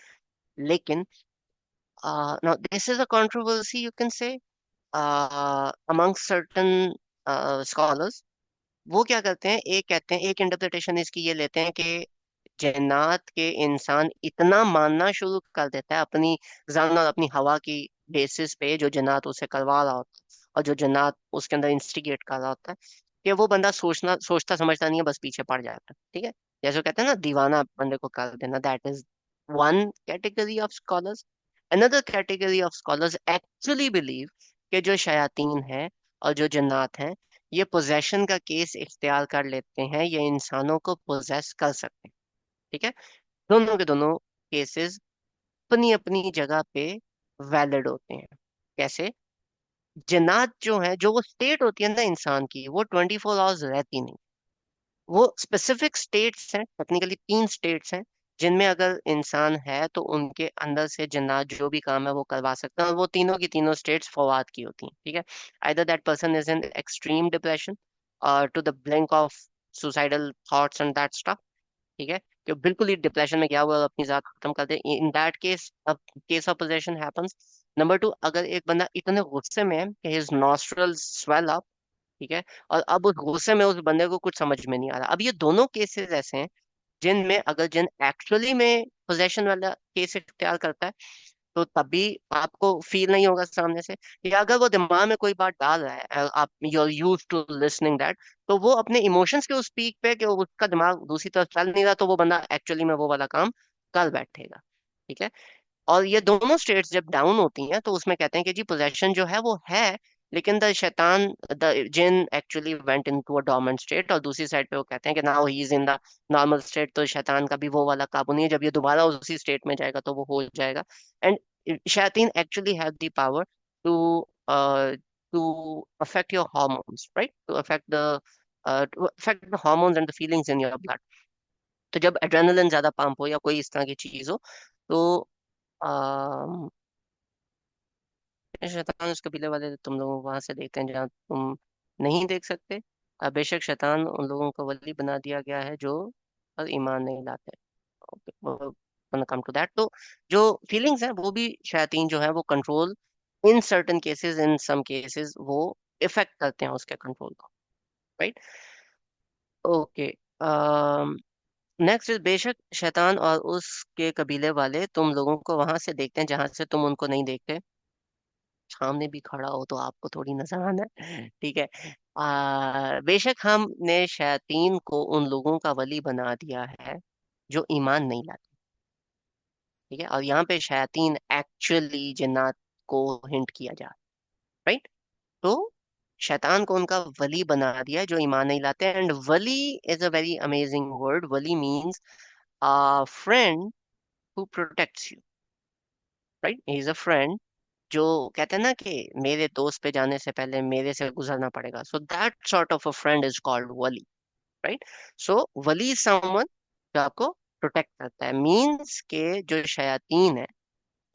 लेकिन now this is a controversy you can से अमंग सर्टन स्कॉलर्स। वो क्या करते हैं, एक कहते हैं, एक इंटरप्रिटेशन इसकी ये लेते हैं कि जन्नत के इंसान इतना मानना शुरू कर देता है अपनी जान और अपनी हवा की बेसिस पे, जो जन्नत उसे करवा रहा होता है और जो जन्नत उसके अंदर इंस्टिगेट कर रहा होता है, कि वो बंदा सोचता समझता नहीं है, बस पीछे पड़ जाता है, ठीक है। जैसे वो कहते हैं ना, दीवाना बंदे को कर देना, that is one category of scholars. Another category of scholars actually believe कि जो शयातीन है और जो जन्नत हैं, ये पोजेशन का केस इख्तियार कर लेते हैं, ये इंसानों को पोजेस कर सकते हैं, ठीक है। दोनों के दोनों केसेस अपनी अपनी जगह पे वैलिड होते हैं। कैसे? जन्नत जो है, जो वो स्टेट होती है ना इंसान की, वो 24 आवर्स रहती नहीं। वो स्पेसिफिक स्टेट्स हैं, टेक्निकली 3 स्टेट्स हैं, जिनमें अगर इंसान है तो उनके अंदर से जन्नत जो भी काम है वो करवा सकता है, और वो तीनों की तीनों स्टेट्स फवाद की होती हैं, ठीक है। Either that person is in extreme depression और to the brink of suicidal thoughts and that stuff, ठीक है, कि बिल्कुल ही डिप्रेशन में गया हुआ और अपनी जात खत्म कर दे। In that case, case of possession happens. Number 2, अगर एक बंदा इतने गुस्से में है कि हिज नॉस्ट्रल्स स्वेल अप, ठीक है, और अब उस गुस्से में उस बंदे को कुछ समझ में नहीं आ रहा। अब ये दोनों केसेस ऐसे हैं जिनमें अगर जिन एक्चुअली में पोजेशन वाला केस इख्तियार करता है तो तभी आपको फील नहीं होगा सामने से। या अगर वो दिमाग में कोई बात डाल रहा है, आप you are use to listening that, तो वो अपने इमोशंस के उस पीक पे कि उसका दिमाग दूसरी तरफ चल नहीं रहा, तो वो बंदा एक्चुअली में वो वाला काम कर बैठेगा, ठीक है। और ये दोनों स्टेट्स जब डाउन होती हैं तो उसमें कहते हैं कि जी पोजेशन जो है वो है, लेकिन द शैतान द जिन actually went into a dormant state, और दूसरी साइड पे वो कहते हैं कि now he is in the normal state, तो शैतान का भी वो वाला काबू नहीं है, जब ये दोबारा उसी स्टेट में जाएगा तो वो हो जाएगा। एंड शैतान actually have the power to to affect your hormones, right, to affect the hormones and the feelings in your blood. तो जब एड्रेनलिन ज्यादा पंप हो या कोई इस तरह की चीज हो, तो शैतान उस कबीले वाले तुम लोग वहां से देखते हैं जहाँ तुम नहीं देख सकते। बेशक शैतान उन लोगों को वली बना दिया गया है जो पर ईमान नहीं लाते। कम टू दैट, तो जो फीलिंग्स हैं वो भी शैतान जो है वो control in certain cases, in some cases वो इफेक्ट करते हैं उसके कंट्रोल को, राइट। ओके, नेक्स्ट इज बेशक शैतान और उसके कबीले वाले तुम लोगों को वहां से देखते हैं जहां से तुम उनको नहीं देखते। सामने भी खड़ा हो तो आपको थोड़ी नजर आना है, ठीक है। बेशक हमने शैतान को उन लोगों का वली बना दिया है जो ईमान नहीं लाते, ठीक है। और यहाँ पे शैतान एक्चुअली जिन्नात को हिंट किया जा रहा है, राइट। तो शैतान को उनका वली बना दिया है जो ईमान नहीं लाते। एंड वली is a very amazing word. वली means a friend who protects you, right. He is a friend जो कहते हैं ना कि मेरे दोस्त पे जाने से पहले मेरे से गुजरना पड़ेगा, so that sort of a friend is called Wali, right. So Wali someone जो आपको प्रोटेक्ट करता है, मीन्स के जो शयातीन है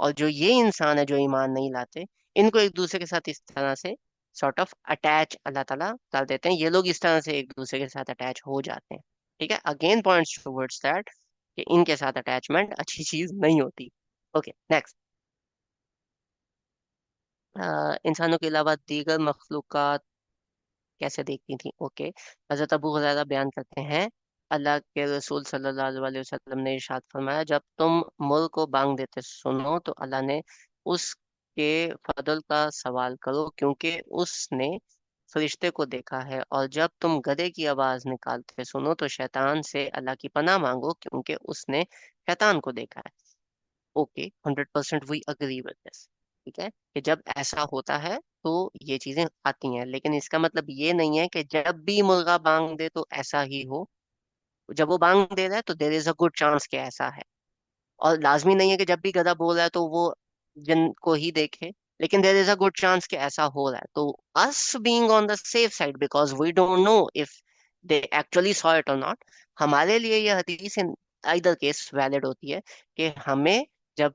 और जो ये इंसान है जो ईमान नहीं लाते, इनको एक दूसरे के साथ इस तरह से सॉर्ट ऑफ अटैच अल्लाह ताला कर देते हैं। ये लोग इस तरह से एक दूसरे के साथ अटैच हो जाते हैं, ठीक है। अगेन पॉइंट्स टुवर्ड्स दैट कि इनके साथ अटैचमेंट अच्छी चीज नहीं होती। Okay, next. इंसानों के अलावा दीगर मखलूकात कैसे देखती थी? ओके, हजरत अबू हुरैरा बयान करते हैं, अल्लाह के रसूल सल्लल्लाहु अलैहि वसल्लम ने इरशाद फरमाया, जब तुम मुल्क को बांग देते सुनो तो अल्लाह ने उसके फजल का सवाल करो, क्योंकि उसने फरिश्ते को देखा है। और जब तुम गधे की आवाज निकालते सुनो तो शैतान से अल्लाह की पनाह मांगो, क्योंकि उसने शैतान को देखा है। Okay, 100% we agree with this, ठीक है। कि जब ऐसा होता है तो ये चीजें आती हैं, लेकिन इसका मतलब ये नहीं है कि जब भी मुर्गा बांग दे तो ऐसा ही हो। जब वो बांग दे रहा है तो देर इज अ गुड चांस कि ऐसा है, और लाजमी नहीं है कि जब भी गधा बोल रहा है तो वो जिन को ही देखे, लेकिन there is a good chance कि ऐसा हो रहा है। तो us being on the safe side because we don't know if they actually saw it और नॉट, हमारे लिए यह हदीस इन आइदर केस वैलिड होती है कि हमें जब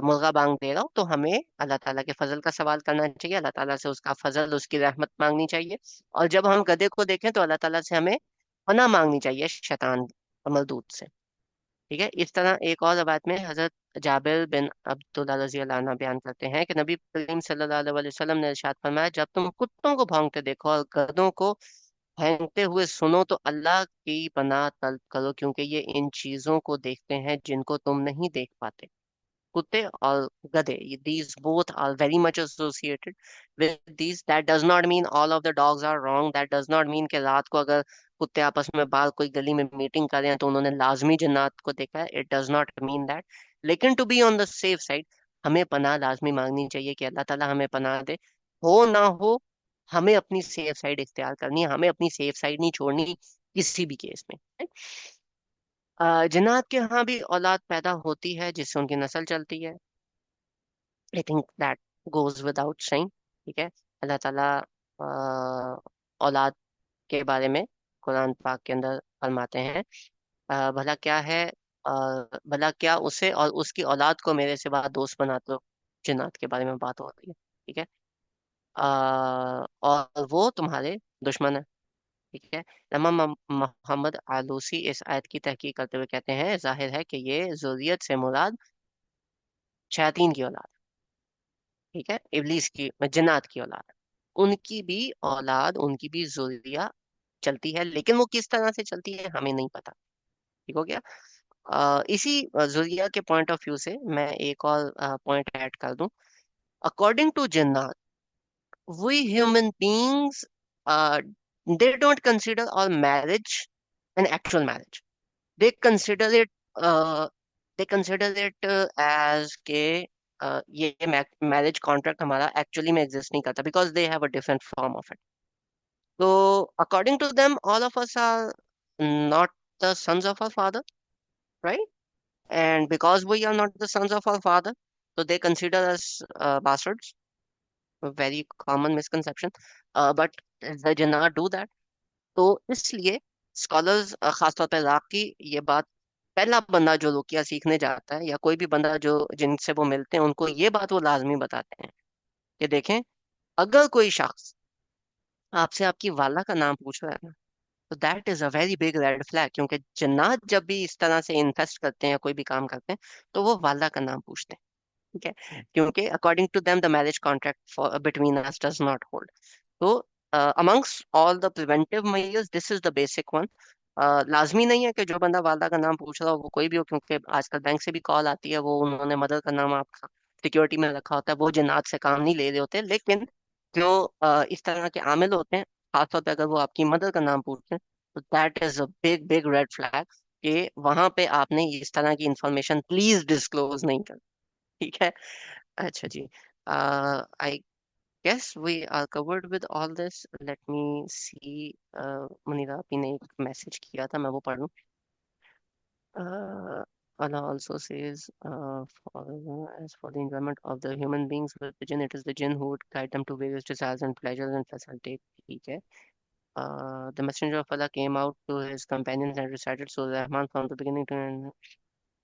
मुर्गा बांग दे रहा हो तो हमें अल्लाह ताला के फजल का सवाल करना चाहिए, अल्लाह ताला से उसका फजल उसकी रहमत मांगनी चाहिए। और जब हम गधे को देखें तो अल्लाह ताला से हमें पनाह मांगनी चाहिए शैतान मरदूत से, ठीक है। इस तरह एक और रवायत में हजरत जाबिर बिन अब्दुल्लाह रजी अल्लाह अन्हु बयान करते हैं कि नबी करीम सल्लल्लाहु अलैहि वसल्लम ने इरशाद फरमाया, जब तुम कुत्तों को भौंकते देखो और गधों को भौंकते हुए सुनो तो अल्लाह की पनाह तलब करो, क्योंकि ये इन चीजों को देखते हैं जिनको तुम नहीं देख पाते। कुत्ते और गधे, these both are very much associated with these. That does not mean all of the dogs are wrong. That does not mean कि रात को अगर कुत्ते आपस में बाहर कोई गली में मीटिंग कर रहे हैं तो उन्होंने लाजमी जन्नत को देखा है। It does not mean that. लेकिन to be on the safe side हमें पनाह लाजमी मांगनी चाहिए कि अल्लाह ताला हमें पनाह दे। हो ना हो, हमें अपनी सेफ साइड इख्तियार करनी है, हमें अपनी सेफ साइड नहीं छोड़नी किसी भी केस में। जिन्नात के यहाँ भी औलाद पैदा होती है जिससे उनकी नस्ल चलती है। I think that goes without saying, ठीक है। अल्लाह ताला अ, औलाद के बारे में कुरान पाक के अंदर फरमाते हैं, भला क्या है, भला क्या उसे और उसकी औलाद को मेरे सिवा दोस्त बनाते हो। जिन्नात के बारे में बात हो रही है, ठीक है। और वो तुम्हारे दुश्मन है, ठीक है। इमाम मोहम्मद आलूसी इस आयत की तहकीक करते हुए कहते हैं, जाहिर है कि ये ज़ुर्रियत से मुराद शैतान की औलाद, ठीक है, इब्लीस की जिन्नात की औलाद, उनकी भी औलाद, उनकी भी ज़ुर्रिया चलती है, लेकिन वो किस तरह से चलती है हमें नहीं पता, ठीक हो गया। इसी ज़ुर्रिया के पॉइंट ऑफ व्यू से मैं एक और पॉइंट ऐड कर दूं। अकॉर्डिंग टू जिन्नात, we human beings they don't consider our marriage an actual marriage. They consider it uh, as के ये मैरिज कॉन्ट्रैक्ट हमारा एक्चुअली में एग्जिस्ट नहीं करता, because they have a different form of it. तो according to them all of us are not the sons of our father, right? And because we are not the sons of our father, so they consider us bastards. A very common misconception. But they did not do that. तो इसलिए scholars, खासतौर पर राग की ये बात, पहला बंदा जो रुकिया सीखने जाता है या कोई भी बंदा जो जिनसे वो मिलते हैं उनको ये बात वो लाजमी बताते हैं कि देखें, अगर कोई शख्स आपसे आपकी वाला का नाम पूछ रहा है ना, तो that is a very big red flag. क्योंकि जन्नात जब भी इस तरह से इन्फेस्ट करते हैं या कोई भी काम करते हैं तो वो वाला का नाम पूछते हैं. ठीक है, क्योंकि according to them the marriage contract between us does not hold. तो amongst all the preventive measures this is the basic one. लाजमी नहीं है कि जो बंदा वालदा का नाम पूछ रहा हो वो कोई भी हो, क्योंकि आजकल बैंक से भी कॉल आती है, वो उन्होंने मदर का नाम आपका सिक्योरिटी में रखा होता है, वो जिन्नात से काम नहीं ले रहे होते. लेकिन जो इस तरह के आमिल होते हैं, खासतौर पर अगर वो आपकी मदर का नाम पूछते हैं, तो that is a big big red flag कि वहां पे आपने इस तरह की इंफॉर्मेशन प्लीज डिस्क्लोज नहीं कर. ठीक है. अच्छा जी. आई guess we are covered with all this. Let me see. Munira आपी ने एक मैसेज किया था, मैं वो पढ़ लूँ. Allah also says, as for the enjoyment of the human beings with the jinn, it is the jinn who would guide them to various desires and pleasures and facilitate. ठीक है. The messenger of Allah came out to his companions and recited Surah Rahman from the beginning to end.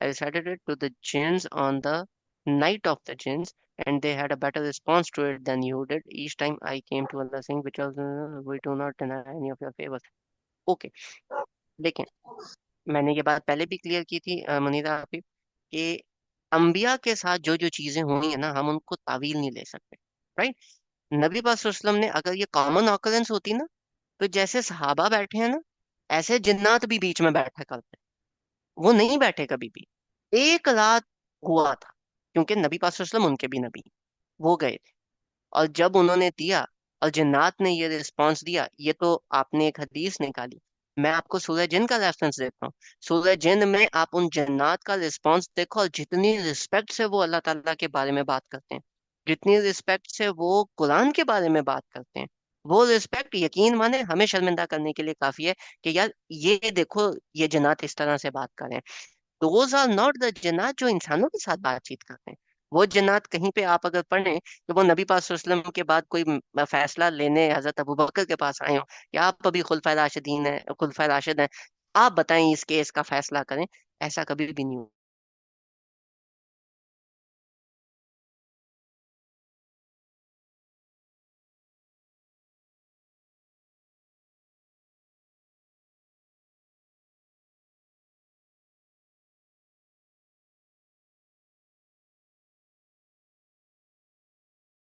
I recited it to the jinns on the night of the jinns, and they had a better response to it than you did. Each time I came to Allah saying, which was, we do not deny any of your favors. Okay. देखें, मैंने ये बात पहले भी clear की थी मुनीरा आपी, कि अंबिया के साथ जो जो चीजें हुई है ना, हम उनको तावील नहीं ले सकते. राइट? नबी पाक सल्लल्लाहु अलैहि वसल्लम ने, अगर ये कॉमन ऑकरेंस होती ना, तो जैसे सहाबा बैठे हैं ना, ऐसे जिन्नात भी बीच में बैठा करते. वो नहीं बैठे कभी भी. एक रात हुआ था, क्योंकि नबी पाक सल्लल्लाहु अलैहि वसल्लम उनके भी नबी, वो गए थे, और जब उन्होंने दिया और जिन्नात ने ये रिस्पांस दिया, ये तो आपने एक हदीस निकाली, मैं आपको सूरह जिन का रेफरेंस देता हूँ. सूरह जिन में आप उन जन्नात का रिस्पांस देखो, और जितनी रिस्पेक्ट से वो अल्लाह ताला के बारे में बात करते हैं, जितनी रिस्पेक्ट से वो कुरान के बारे में बात करते हैं, वो रिस्पेक्ट यकीन माने हमें शर्मिंदा करने के लिए काफी है कि यार ये देखो, ये जन्नात इस तरह से बात कर रहे हैं. दोज आर नॉट द जन्नात जो इंसानों के साथ बातचीत करते हैं. वो जन्नात कहीं पे आप अगर पढ़ें कि वो नबी पाक सल्लल्लाहु अलैहि वसल्लम के बाद कोई फैसला लेने हजरत अबू बकर के पास आए हो, या आप अभी खुलफाए राशिदीन है, खुलफाए राशिद हैं, आप बताएं इस केस का फैसला करें, ऐसा कभी भी नहीं हुआ.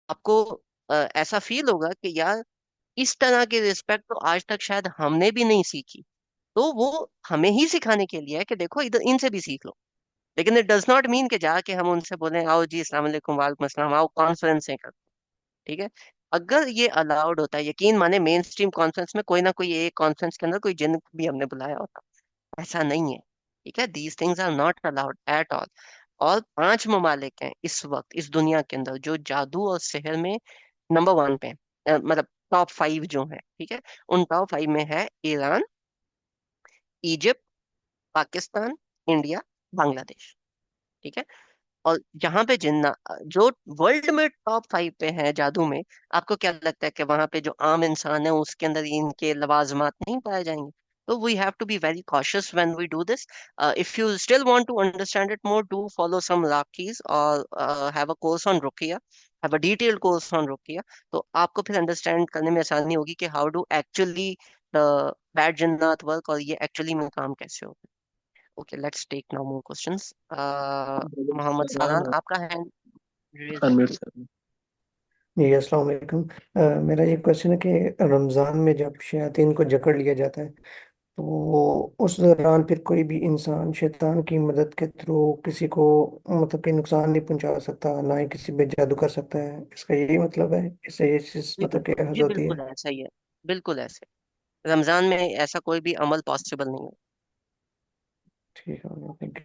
आपको ऐसा फील होगा कि यार इस तरह की रिस्पेक्ट तो आज तक शायद हमने भी नहीं सीखी, तो वो हमें ही सिखाने के लिए है कि देखो इधर इनसे भी सीख लो. लेकिन इट डज नॉट मीन कि जाके हम उनसे बोलें आओ जी अस्सलाम वालेकुम वालेकुम अस्सलाम, आओ कॉन्फ्रेंस कर. ठीक है. अगर ये अलाउड होता है, यकीन माने मेन स्ट्रीम कॉन्फ्रेंस में कोई ना कोई एक कॉन्फ्रेंस के अंदर कोई जिन भी हमने बुलाया होता. ऐसा नहीं है. ठीक है, these things are not allowed at all. और 5 ममालिक हैं इस वक्त इस दुनिया के अंदर जो जादू और सिहर में नंबर 1 पे हैं. मतलब टॉप 5 जो है. ठीक है, उन टॉप 5 में है Iran, Egypt, Pakistan, India, Bangladesh. ठीक है. और जहां पे जिन्ना जो वर्ल्ड में टॉप 5 पे है जादू में, आपको क्या लगता है कि वहां पे जो आम इंसान है उसके अंदर इनके लवाजमात नहीं पाए जाएंगे? तो we have to be very cautious when we do this. If you still want to understand it more, do follow some राकीज और हैव अ कोर्स ऑन रुकिया, have a detailed course on रुकिया. तो आपको फिर अंडरस्टैंड करने में आसानी होगी कि हाउ डू एक्चुअली बैड जिन्नात वर्क, और ये एक्चुअली में काम कैसे होता है. Okay, let's take now more questions. Mohammad सारान, आपका हैंड रेज है. अनम्यूट कर. जी अस्सलाम वालेकुम। मेरा ये क्वेश्चन है कि रमज़ान में जब शयातीन को जकड़ लिया जाता है, तो उस दौरान फिर कोई भी इंसान शैतान की मदद के थ्रू किसी को मतलब कि नुकसान नहीं पहुंचा सकता, ना ही किसी पे जादू कर सकता है, इसका यही मतलब है, इससे ये चीज़ जी मतलब कि बिल्कुल, हज जी होती बिल्कुल है। ऐसा ही है. बिल्कुल ऐसे. रमजान में ऐसा कोई भी अमल पॉसिबल नहीं है. ठीक है, थैंक यू।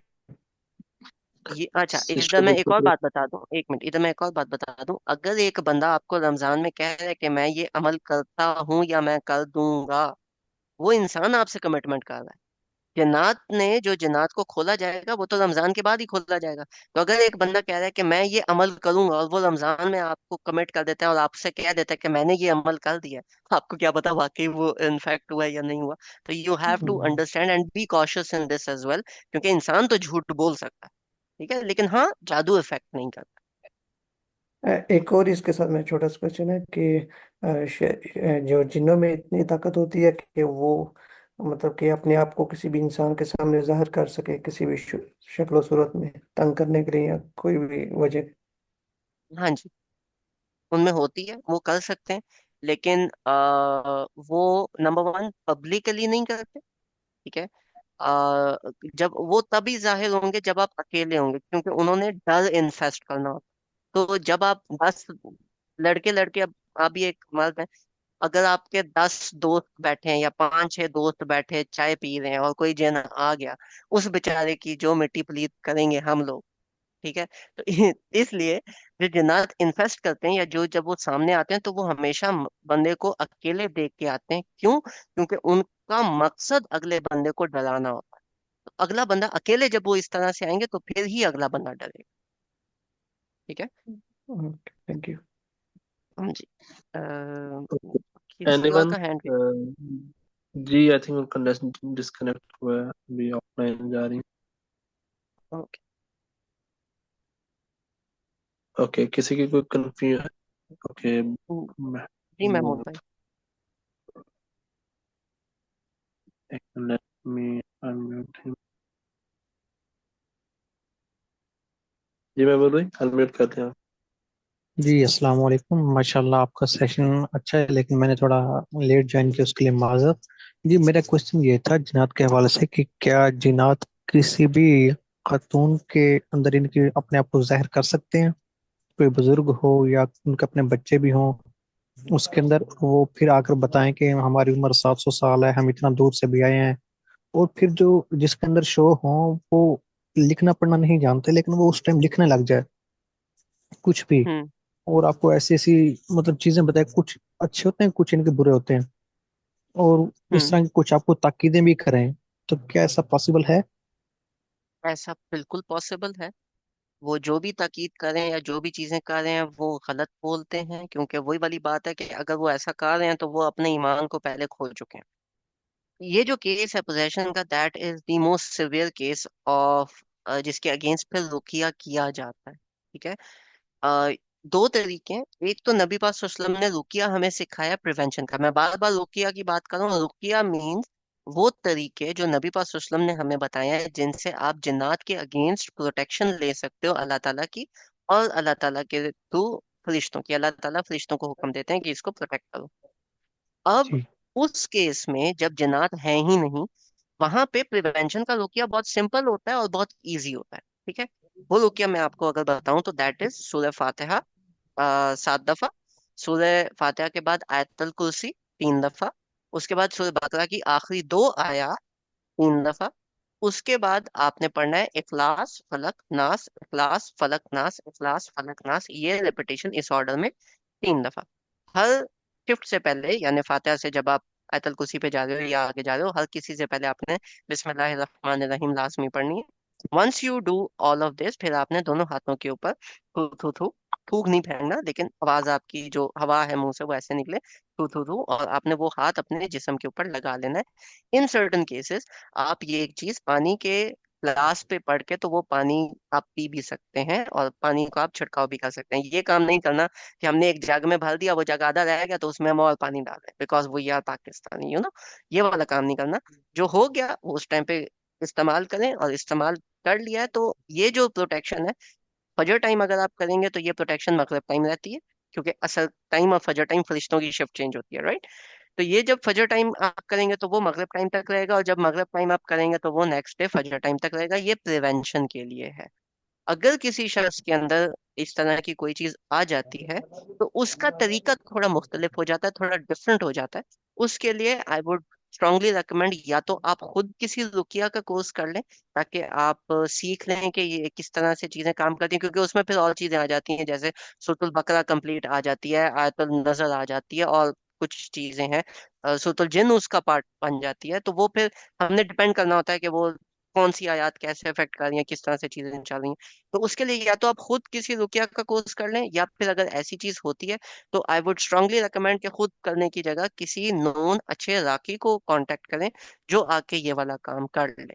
ये अच्छा, इधर सिस्टर मैं एक बिल्कुल और ठीक। बात बता दूं, एक मिनट, इधर मैं एक और बात बता दूं। अगर एक बंदा आपको रमजान में कह रहा है कि मैं ये अमल करता हूं या मैं कर दूंगा, वो इंसान आपसे कमिटमेंट कर रहा है। जन्नात ने जो जन्नात को खोला जाएगा वो तो रमजान के बाद ही खोला जाएगा। तो अगर एक बंदा कह रहा है कि मैं ये अमल करूंगा और वो रमजान में आपको कमिट कर देता है और आपसे कह देता है कि मैंने ये अमल कर दिया है, आपको क्या पता वाकई वो इनफैक्ट हुआ है या नहीं हुआ। तो you have to hmm. Understand and be cautious in this as well, क्योंकि इंसान तो झूठ बोल सकता है, ठीक है, लेकिन हाँ, जादू इफेक्ट नहीं करता। एक और इसके साथ में छोटा सा क्वेश्चन है कि जो जिन्नों में इतनी ताकत होती है कि वो मतलब कि अपने आप को किसी भी इंसान के सामने जाहिर कर सके किसी भी शक्ल सूरत में तंग करने के लिए या कोई भी वजह। हाँ जी, उनमें होती है, वो कर सकते हैं, लेकिन वो नंबर वन पब्लिकली नहीं करते, ठीक है। जब वो तभी जाहिर होंगे जब आप अकेले होंगे, क्योंकि उन्होंने डर इन्फेस्ट करना होता। तो जब आप 10 लड़के लड़के, अब आप भी एक मर्द हैं, अगर आपके 10 दोस्त बैठे हैं या 5-6 दोस्त बैठे चाय पी रहे हैं और कोई जन आ गया, उस बेचारे की जो मिट्टी पलीत करेंगे हम लोग, ठीक है। तो इसलिए जो जिन्नात इन्फेस्ट करते हैं या जो जब वो सामने आते हैं तो वो हमेशा बंदे को अकेले देख के आते हैं। क्यों? क्योंकि उनका मकसद अगले बंदे को डराना होता है। तो अगला बंदा अकेले जब वो इस तरह से आएंगे तो फिर ही अगला बंदा डरेगा, ठीक है। Thank you. हाँ जी। किसी और एनीवन? का हैंड? जी आई थिंक उनका डिस्कनेक्ट हुआ है, अभी ऑफलाइन जा रही। ओके। ओके, किसी की कोई कंफ्यूज? ओके, जी महमूद भाई। Let me unmute him. जी मैं बोल रही, अनम्यूट करते हैं आप। जी अस्सलाम वालेकुम। माशाल्लाह आपका सेशन अच्छा है, लेकिन मैंने थोड़ा लेट ज्वाइन किया, उसके लिए माजरत। जी मेरा क्वेश्चन ये था जिनात के हवाले से कि क्या जिनात किसी भी खातून के अंदर इनकी अपने आप को जाहिर कर सकते हैं? कोई बुजुर्ग हो या उनके अपने बच्चे भी हों, उसके अंदर वो फिर आकर बताएं कि हमारी उम्र 700 साल है, हम इतना दूर से भी आए हैं। और फिर जो जिसके अंदर शो हो, वो लिखना पढ़ना नहीं जानते, लेकिन वो उस टाइम लिखने लग जाए कुछ भी, हम्म। और आपको ऐसी ऐसी मतलब चीजें बताए, कुछ अच्छे होते हैं कुछ इनके बुरे होते हैं, और इस हम्म। तरह की कुछ आपको ताकीदें भी करें, तो क्या ऐसा पॉसिबल है? ऐसा बिल्कुल पॉसिबल है। वो जो भी ताकीद करें या जो भी चीजें कर रहे हैं वो गलत बोलते हैं, क्योंकि वही वाली बात है कि अगर वो ऐसा कर रहे हैं तो वो अपने ईमान को पहले खो चुके हैं। ये जो केस है पोजेशन का, that is the most severe case of, जिसके अगेंस्ट फिर रुकिया किया जाता है, ठीक है। अ, दो तरीके हैं। एक तो नबी पाक सल्लल्लाहु अलैहि वसल्लम ने रुकिया हमें सिखाया प्रिवेंशन का। मैं बार बार रुकिया की बात कर रहा हूँ। रुकिया मीन्स वो तरीके जो नबी पाक सल्लल्लाहु अलैहि वसल्लम ने हमें बताया है, जिनसे आप जिन्नात के अगेंस्ट प्रोटेक्शन ले सकते हो अल्लाह ताला की, और अल्लाह ताला के थ्रू फरिश्तों की। अल्लाह ताला फरिश्तों को हुक्म देते हैं कि इसको प्रोटेक्ट करो। अब जी। उस केस में जब जिन्नात है ही नहीं, वहां पे प्रिवेंशन का रुकिया बहुत सिंपल होता है और बहुत इजी होता है, ठीक है। वो रुकिया मैं आपको अगर बताऊं तो दैट इज सूरह फातिहा 7 दफा, सूरह फातिहा के बाद आयतल कुर्सी 3 दफा, उसके बाद सूरह बकरा की आखिरी 2 आया 3 दफा, उसके बाद आपने पढ़ना है इखलास फलक नास, इखलास फलक नास, इखलास फलक नास, ये रेपिटेशन इस ऑर्डर में 3 दफा। हर शिफ्ट से पहले, यानी फातिहा से जब आप आयतल कुर्सी पे जा रहे हो या आगे जा रहे हो, हर किसी से पहले आपने बिस्मिल्लाहिर रहमानिर रहीम लाजमी पढ़नी है। Once you do all of this, फिर आपने दोनों हाथों के ऊपर थू थू थू, थूक नहीं फेंकना, लेकिन आवाज आपकी जो हवा है मुंह से वो ऐसे निकले, थू थू थू, और आपने वो हाथ अपने जिस्म के ऊपर लगा लेना है। इन सर्टन केसेस आप ये एक चीज पानी के ग्लास पे पड़ के तो वो पानी आप पी भी सकते हैं, और पानी को आप छिड़काव भी कर सकते हैं। ये काम नहीं करना कि हमने एक जग में भर दिया, वो जग आधा रह गया तो उसमें हम और पानी डाल रहे हैं बिकॉज वो यार पाकिस्तानी, ये वाला काम नहीं करना। जो हो गया वो उस टाइम पे इस्तेमाल करें, और इस्तेमाल कर लिया है तो ये जो प्रोटेक्शन है, फजर टाइम अगर आप करेंगे तो ये प्रोटेक्शन मगरिब टाइम रहती है, क्योंकि असल टाइम और फजर टाइम फरिश्तों की शिफ्ट चेंज होती है, राइट। तो ये जब फजर टाइम आप करेंगे तो वो मगरिब टाइम तक रहेगा, और जब मगरिब टाइम आप करेंगे तो वो नेक्स्ट डे फजर टाइम तक रहेगा। ये प्रिवेंशन के लिए है। अगर किसी शख्स के अंदर इस तरह की कोई चीज आ जाती है तो उसका तरीका थोड़ा मुख्तलिफ हो जाता है, थोड़ा डिफरेंट हो जाता है। उसके लिए आई वुड स्ट्रांगली रेकमेंड या तो आप खुद किसी रुकिया का कोर्स कर लें, ताकि आप सीख लें कि ये किस तरह से चीजें काम करती हैं, क्योंकि उसमें फिर और चीजें आ जाती हैं, जैसे सूरतुल बकरा कंप्लीट आ जाती है, आयतुल नजर आ जाती है, और कुछ चीजें हैं, सूरतुल जिन उसका पार्ट बन जाती है। तो वो फिर हमने डिपेंड करना होता है कि वो कौन सी आयत कैसे अफेक्ट कर रही है, किस तरह से चीजें चल रही हैं। तो उसके लिए या तो आप खुद किसी रुकिया का कोर्स कर लें, या फिर अगर ऐसी चीज होती है तो आई वुड स्ट्रांगली रिकमेंड कि खुद करने की जगह किसी नोन अच्छे राकी को कांटेक्ट करें, जो आके ये वाला काम कर ले।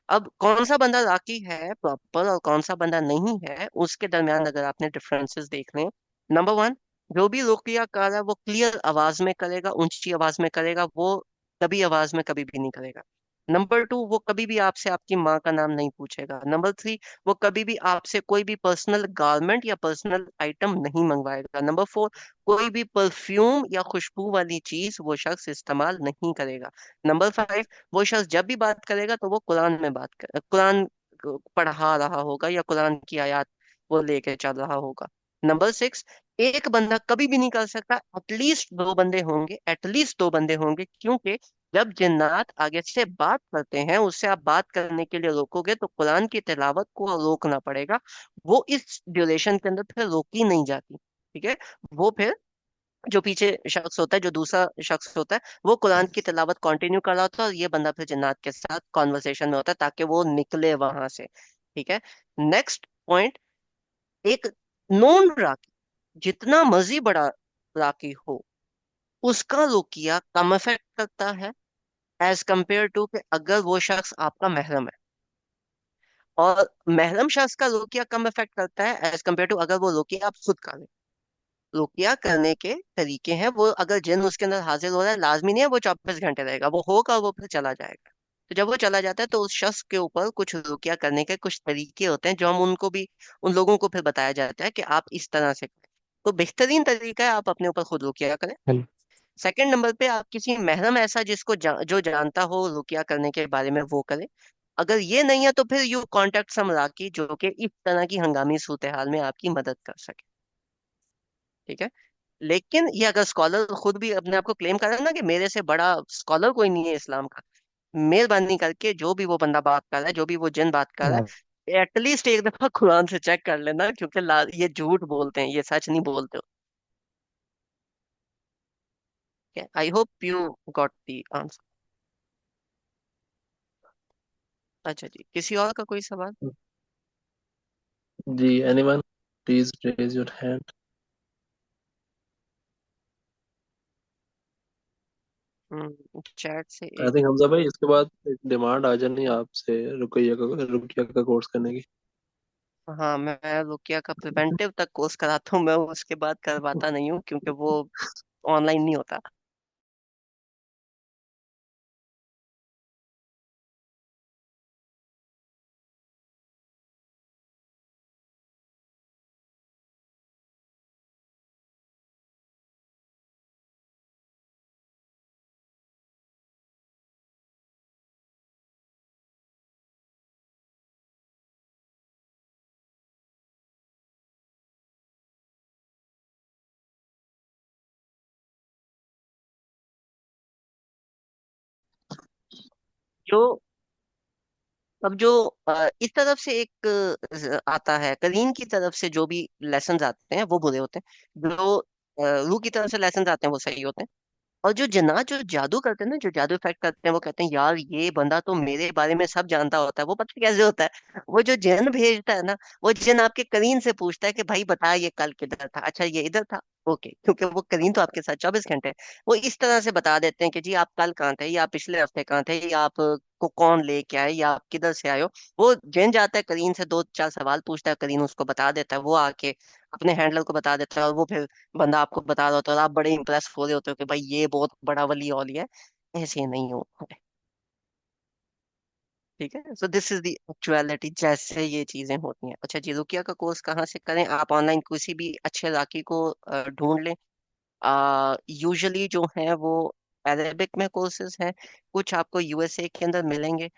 अब कौन सा बंदा राकी है प्रॉपर और कौन सा बंदा नहीं है, उसके दरमियान अगर आपने डिफरेंसेस देख लें, नंबर वन, जो भी रुकिया कर रहा है वो क्लियर आवाज में करेगा, ऊंची आवाज में करेगा, वो कभी आवाज में कभी भी नहीं करेगा। नंबर टू, वो कभी भी आपसे आपकी माँ का नाम नहीं पूछेगा। नंबर थ्री, वो कभी भी आपसे कोई भी पर्सनल गारमेंट या पर्सनल आइटम नहीं मंगवाएगा। नंबर फोर, कोई भी परफ्यूम या खुशबू वाली चीज वो शख्स इस्तेमाल नहीं करेगा। नंबर फाइव, वो शख्स जब भी बात करेगा तो वो कुरान में बात कर, कुरान पढ़ा रहा होगा या कुरान की आयत वो लेके चल रहा होगा। नंबर सिक्स, एक बंदा कभी भी नहीं कर सकता, एटलीस्ट दो बंदे होंगे, एटलीस्ट दो बंदे होंगे, क्योंकि जब जिन्नात आगे से बात करते हैं, उससे आप बात करने के लिए रोकोगे तो कुरान की तिलावत को रोकना पड़ेगा। वो इस ड्यूरेशन के अंदर फिर रोकी नहीं जाती, ठीक है। वो फिर जो पीछे शख्स होता है, जो दूसरा शख्स होता है, वो कुरान की तिलावत कंटिन्यू कर रहा होता है, और ये बंदा फिर जन्नात के साथ कॉन्वर्सेशन में होता है, ताकि वो निकले वहां से, ठीक है। नेक्स्ट पॉइंट, एक नॉन राकी, जितना मर्जी बड़ा राकी हो, उसका रुकिया कम इफेक्ट करता है एज कंपेयर टू कि अगर वो शख्स आपका महरम है। और महरम शख्स का रुकिया कम इफेक्ट करता है एज कंपेयर टू अगर वो रुकिया आप खुद करें। रुकिया करने के तरीके हैं, वो अगर जिन उसके अंदर हाजिर हो रहा है, लाजमी नहीं है वो 24 घंटे रहेगा, वो होगा, वो फिर चला जाएगा। तो जब वो चला जाता है तो उस शख्स के ऊपर कुछ रुकिया करने के कुछ तरीके होते हैं, जो हम उनको भी, उन लोगों को फिर बताया जाता है कि आप इस तरह से करें। तो बेहतरीन तरीका है आप अपने ऊपर खुद रुकिया करें। हेलो। सेकंड नंबर पे, आप किसी महरम ऐसा जिसको जो जानता हो रुकिया करने के बारे में वो करे। अगर ये नहीं है तो फिर यू कांटेक्ट सम राकी, जो कि इस तरह की हंगामी सूरत हाल में आपकी मदद कर सके, ठीक है। लेकिन ये अगर स्कॉलर खुद भी अपने आप को क्लेम कर रहा है ना कि मेरे से बड़ा स्कॉलर कोई नहीं है इस्लाम का, मेहरबानी करके जो भी वो बंदा बात कर रहा है, जो भी वो जिन बात कर रहा हाँ, है, एटलीस्ट एक दफा कुरान से चेक कर लेना, क्योंकि ये झूठ बोलते हैं, ये सच नहीं बोलते। I hope you got the answer. अच्छा जी, किसी और का कोई सवाल? जी, anyone, please raise your hand. Chat से आई एक, थिंक हमजा भाई, इसके बाद एक डिमांड आ जानी है आपसे रुकिया का कोर्स करने की। हाँ, मैं रुकिया का प्रिवेंटिव तक कोर्स कराता हूँ, मैं उसके बाद करवाता नहीं हूँ, क्योंकि वो ऑनलाइन नहीं होता। जो अब जो इस तरफ से एक आता है, करीन की तरफ से जो भी लेसन आते हैं वो बुरे होते हैं, जो रू की तरफ से लेसन आते हैं वो सही होते हैं। और जो जन्नात जो जादू करते हैं ना, जो जादू इफेक्ट करते हैं, वो कहते हैं यार ये बंदा तो मेरे बारे में सब जानता होता है। वो पता है कैसे होता है? वो जो जिन भेजता है ना, वो जिन आपके करीन से पूछता है कि भाई बता ये कल किधर था, अच्छा ये इधर था, ओके, क्योंकि वो करीन तो आपके साथ 24 घंटे है। वो इस तरह से बता देते हैं कि जी आप कल कहाँ थे, या आप पिछले हफ्ते कहाँ थे, या आप को कौन लेके आए, या आप किधर से आए हो। वो जिन जाता है करीन से, दो चार सवाल पूछता है, करीन उसको बता देता है, वो आके अपने हैंडलर को बता देता है, और वो फिर बंदा आपको बता रहा होता है, और आप बड़े इंप्रेस हो रहे होते हो कि भाई ये बहुत बड़ा वली औली है। ऐसे नहीं हो, ठीक है। So this is the actuality, जैसे ये चीजें होती हैं। अच्छा जी, रुकिया का कोर्स कहाँ से करें? आप ऑनलाइन किसी भी अच्छे राकी को ढूंढ लें। यूजुअली जो है वो अरेबिक में कोर्सेज हैं, कुछ आपको यूएसए के अंदर मिलेंगे,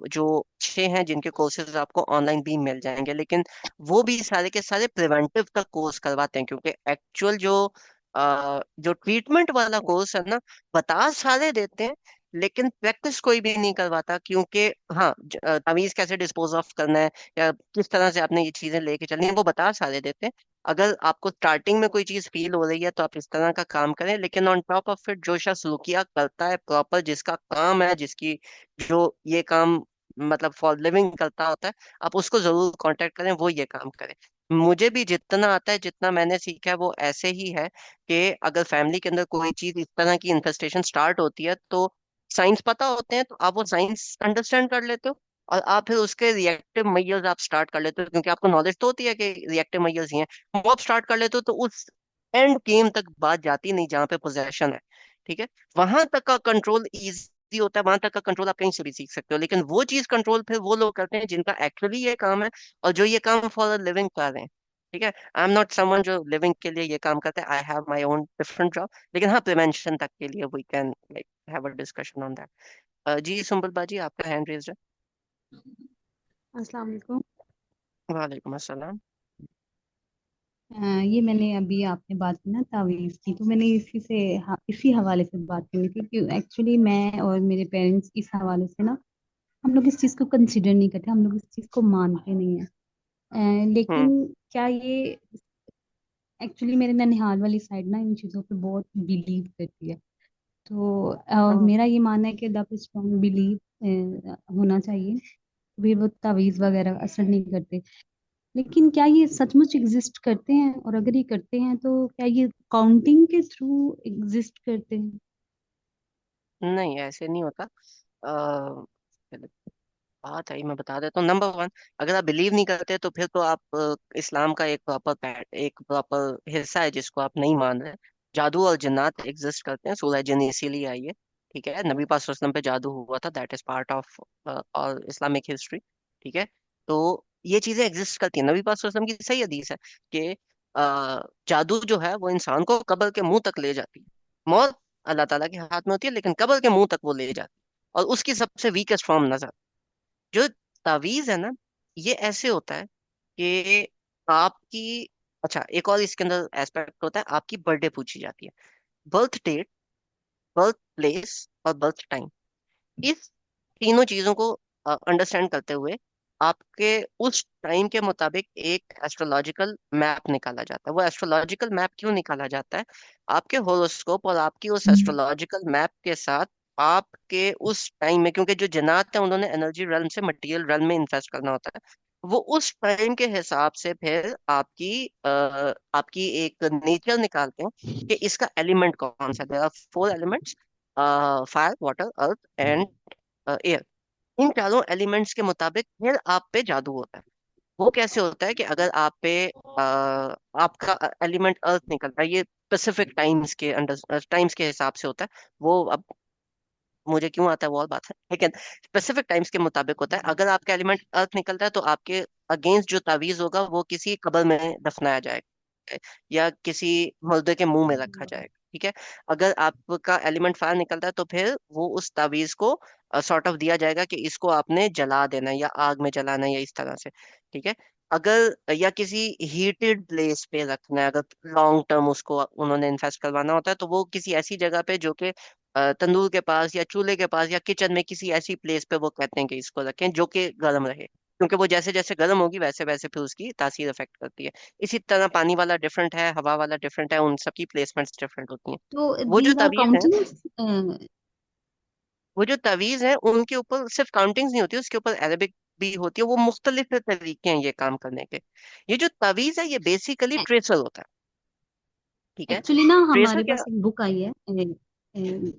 जो अच्छे हैं, जिनके कोर्सेज आपको ऑनलाइन भी मिल जाएंगे, लेकिन वो भी सारे के सारे प्रिवेंटिव का कोर्स करवाते हैं, क्योंकि एक्चुअल जो जो ट्रीटमेंट वाला कोर्स है ना, बता सारे देते हैं, लेकिन प्रैक्टिस कोई भी नहीं करवाता। क्योंकि हाँ, तमीज कैसे डिस्पोज ऑफ करना है या किस तरह से आपने ये चीजें लेके चलनी है, वो बता सारे देते हैं। अगर आपको स्टार्टिंग में कोई चीज फील हो रही है तो आप इस तरह का काम करें, लेकिन ऑन टॉप ऑफ इट जो शख्स रुकिया करता है प्रॉपर, जिसका काम है, जिसकी जो ये काम मतलब फॉर लिविंग करता होता है, आप उसको जरूर कांटेक्ट करें, वो ये काम करे। मुझे भी जितना आता है, जितना मैंने सीखा है, वो ऐसे ही है कि अगर फैमिली के अंदर कोई चीज इस तरह की इन्फेस्टेशन स्टार्ट होती है तो साइंस पता होते हैं, तो आप वो साइंस अंडरस्टैंड कर लेते हो और आप फिर उसके रिएक्टिव मेजर्स आप स्टार्ट कर लेते हो, क्योंकि आपको नॉलेज तो होती है कि रिएक्टिव मेजर्स ही हैं। वो आप स्टार्ट कर लेते हो तो उस एंड गेम तक बात जाती नहीं जहाँ पे पोजेशन है। ठीक है, वहां तक का कंट्रोल इजी होता है, वहां तक का कंट्रोल आप कहीं से भी सीख सकते हो, लेकिन वो चीज कंट्रोल फिर वो लोग करते हैं जिनका एक्चुअली ये काम है और जो ये काम फॉर लिविंग कर रहे हैं। ठीक है, आई एम नॉट समवन जो लिविंग के लिए ये काम करते हैं, I have my own different job, लेकिन हाँ, प्रिवेंशन तक के लिए we can like have a discussion on that. जी सुंबल बाजी, आपका हैंड रेज्ड है। अस्सलाम वालेकुम। वालेकुम अस्सलाम। ये मैंने अभी आपने बात की ना तावीज़ की, तो मैंने इसी हवाले से बात करनी थी कि एक्चुअली मैं और मेरे पेरेंट्स इस हवाले से ना, हम लोग इस चीज़ को कंसिडर नहीं करते, हम लोग इस चीज़ को मानते नहीं है। हम्म। लेकिन क्या ये एक्चुअली मेरे ननिहाल वाली साइड ना इन चीज़ों पे बहुत बिलीव करती है। तो हाँ, मेरा ये मानना है कि द स्ट्रॉन्ग बिलीव होना चाहिए, भी वो तावीज़ वगैरह असर नहीं करते। लेकिन क्या ये सचमुच एग्जिस्ट करते हैं, और अगर ये करते हैं तो क्या ये काउंटिंग के थ्रू एग्जिस्ट करते हैं? नहीं ऐसे नहीं होता। बात है, मैं बता देता हूँ। नंबर वन, अगर आप बिलीव नहीं करते तो फिर तो आप इस्लाम का एक प्रॉपर हिस्सा है जिसको आप नहीं मान रहे। जादू और जिन्नात एग्जिस्ट करते हैं, सूरह जिन इसीलिए आई है। ठीक है, नबी पाक सल्लल्लाहु अलैहि वसल्लम पे जादू हुआ था, दैट इज पार्ट ऑफ और इस्लामिक हिस्ट्री। ठीक है, तो ये चीजें एग्जिस्ट करती हैं। नबी पाक सल्लल्लाहु अलैहि वसल्लम की सही हदीस है कि जादू जो है वो इंसान को कब्र के मुंह तक ले जाती है। मौत अल्लाह ताला के हाथ में होती है, लेकिन कब्र के मुंह तक वो ले जाती है, और उसकी सबसे वीकेस्ट फॉर्म नजर। जो तावीज है ना, ये ऐसे होता है कि आपकी, अच्छा एक और इसके अंदर एस्पेक्ट होता है, आपकी बर्थडे पूछी जाती है। बर्थ डेट, बर्थ प्लेस और बर्थ टाइम, इस तीनों चीजों को अंडरस्टैंड करते हुए आपके उस टाइम के मुताबिक एक एस्ट्रोलॉजिकल मैप निकाला जाता है। वो एस्ट्रोलॉजिकल मैप क्यों निकाला जाता है? आपके होरोस्कोप और आपकी उस एस्ट्रोलॉजिकल मैप के साथ आपके उस टाइम में, क्योंकि जो जन्नात है उन्होंने एनर्जी realm से मटेरियल realm में इन्वेस्ट करना होता है, वो उस टाइम के हिसाब से फिर आपकी एक नेचर निकालते हैं कि इसका एलिमेंट कौन सा। There are 4 elements, fire, water, earth and air. इन चारों एलिमेंट्स के मुताबिक फिर आप पे जादू होता है। वो कैसे होता है कि अगर आप पे आपका एलिमेंट अर्थ निकलता है, ये स्पेसिफिक टाइम्स के हिसाब से होता है। वो अब मुझे क्यों आता है वो और बात है, लेकिन स्पेसिफिक टाइम्स के मुताबिक होता है। अगर आपका एलिमेंट अर्थ निकलता है तो आपके अगेंस्ट जो तावीज होगा वो किसी कब्र में दफनाया जाएगा या किसी मुर्दे के मुंह में रखा जाएगा। ठीक है, अगर आपका एलिमेंट फायर निकलता है तो फिर वो उस तावीज को सॉर्ट ऑफ दिया जाएगा कि इसको आपने जला देना है या आग में जलाना है या इस तरह से। ठीक है, अगर या किसी हीटेड प्लेस पे रखना है, अगर लॉन्ग टर्म उसको उन्होंने इन्वेस्ट करवाना होता है, तो वो किसी ऐसी जगह पे जो कि तंदूर के पास या चूल्हे के पास या किचन में किसी ऐसी प्लेस पे वो कहते हैं कि इसको रखें जो कि गर्म रहे, क्योंकि वो जैसे जैसे गर्म होगी वैसे वैसे फिर उसकी तासीर इफेक्ट करती है। इसी तरह पानी वाला डिफरेंट है, हवा वाला डिफरेंट है, उन सबकी प्लेसमेंट्स डिफरेंट होती हैं। तो वो जो दीज आर तवीज है, काउंटिंग। वो जो तवीज है उनके ऊपर सिर्फ काउंटिंग्स नहीं होती, उसके ऊपर अरेबिक भी होती है। वो मुख्तलिफ तरीके हैं ये काम करने के। ये जो तवीज है ये बेसिकली ट्रेसर होता है। ठीक है, एक्चुअली ना ट्रेसर हमारे क्या? पास एक बुक आई है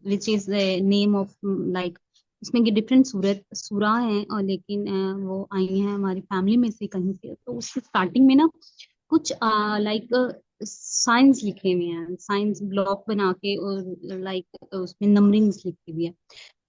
which is name of like, उसमें कि डिफरेंट सूरा हैं, और लेकिन वो आई हैं हमारी फैमिली में से कहीं से, तो उसकी स्टार्टिंग में ना कुछ लाइक साइंस लिखे हुए हैं, साइंस ब्लॉक बना के, और लाइक उसमें नंबरिंग्स लिखी हुई है।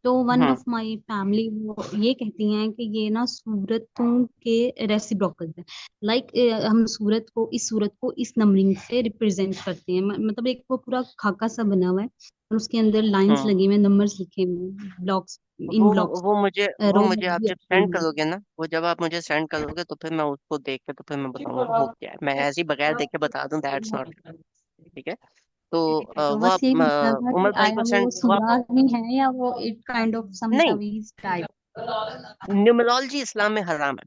तो one hmm. Of my family वो ये कहती हैं कि ये ना सूरतों के रेसिप्रोकल है। लाइक हम सूरत को इस नंबरिंग से रिप्रेजेंट करते हैं। मतलब एक वो पूरा खाका सा बना हुआ है, और उसके अंदर लाइंस हम्म। लगे हुए हैं, नंबर्स लिखे हुए हैं, ब्लॉक्स, इन वो ब्लॉक्स। वो रोज मुझे आप भी जब अपना सेंड है। करोगे ना, वो जब आप मुझे सेंड करोगे तो फिर मैं उसको देख के तो फिर मैं बताऊंगा हो क्या है। मैं ऐसे ही बगैर देखे बता दूं दैट्स नॉट। ठीक है, तो तो वो बस आप यही पूछना था कि उमर भाई आया को वो सेंड वो आप सूरा ही है या वो इट काइंड ऑफ सम नहीं, तवीज टाइप। न्यूमरोलॉजी इस्लाम में हराम है।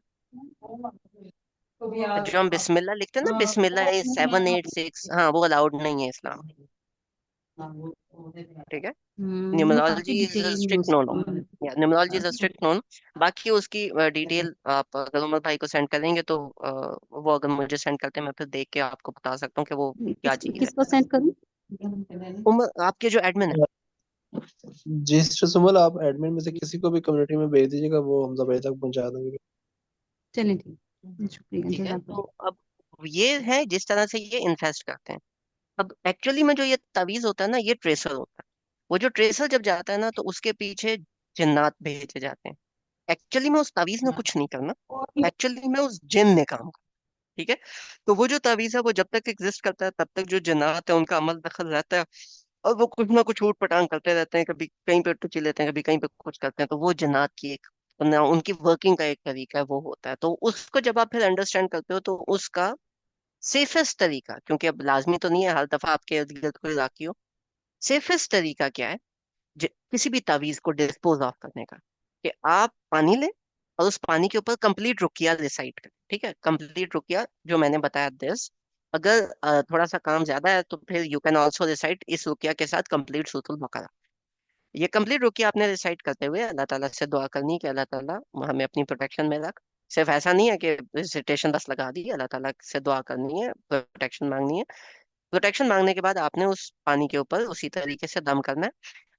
जो हम बिस्मिल्लाह लिखते हैं ना, बिस्मिल्लाह 786, हाँ, वो अलाउड नहीं है इस्लाम में। ठीक है, वो काफी न्यूमरोलॉजी इज अ डिटेल में स्ट्रिक्ट नो नो, उसमें। या numerology is a strict no no. बाकी उसकी डिटेल आप अगर उमर भाई को सेंड करेंगे तो वो अगर मुझे सेंड करते हैं, मैं फिर देख के आपको बता सकता हूँ कि वो क्या चीज़ है। किसको सेंड करूँ? उमर आपके जो एडमिन है। जी सिस्टर सुमल, आप एडमिन में से किसी को भी कम्युनिटी में भेज दीजिएगा, वो हमजा भाई तक पहुंचा देंगे। चलिए ठीक शुक्रिया ठीक है, तो जज़ाकल्लाह। अब ये है जिस तरह से ये इन्वेस्ट करते हैं। अब एक्चुअली में जो ये तावीज होता है ना, ये ट्रेसर होता है। वो जो ट्रेसर जब जाता है ना, तो उसके पीछे जिन्नात भेजे जाते हैं। एक्चुअली में उस तावीज ने कुछ नहीं करना, एक्चुअली में उस जिन ने काम करना। ठीक है, तो वो जो तावीज है वो जब तक एग्जिस्ट करता है तब तक जो जिन्नात है उनका अमल दखल रहता है, और वो कुछ ना कुछ ऊट पटांग करते रहते हैं। कभी कहीं पे टुची लेते हैं, कभी कहीं पे कुछ करते हैं। तो वो जिन्नात की एक ना उनकी वर्किंग का एक तरीका है, वो होता है। तो उसको जब आप फिर अंडरस्टैंड करते हो तो उसका सेफेस्ट तरीका, क्योंकि अब लाजमी तो नहीं है हर दफा आपके इर्द गिर्द कोई राखी हो, सेफेस्ट तरीका क्या है किसी भी तावीज को डिस्पोज ऑफ करने का, कि आप पानी लें और उस पानी के ऊपर कंप्लीट रुकिया रिसाइट करें। ठीक है, कंप्लीट रुकिया जो मैंने बताया दिस, अगर थोड़ा सा काम ज्यादा है तो फिर यू कैन ऑल्सो रिसाइट इस रुकिया के साथ कंप्लीट सूतुल बकरा। ये कंप्लीट रुकिया आपने रिसाइट करते हुए अल्लाह ताला से दुआ करनी कि अल्लाह ताला हमें अपनी प्रोटेक्शन में रख। सिर्फ ऐसा नहीं है कि रिसिटेशन बस लगा दी, अल्लाह ताला से दुआ करनी है, प्रोटेक्शन मांगनी है। प्रोटेक्शन मांगने के बाद आपने उस पानी के ऊपर उसी तरीके से दम करना है।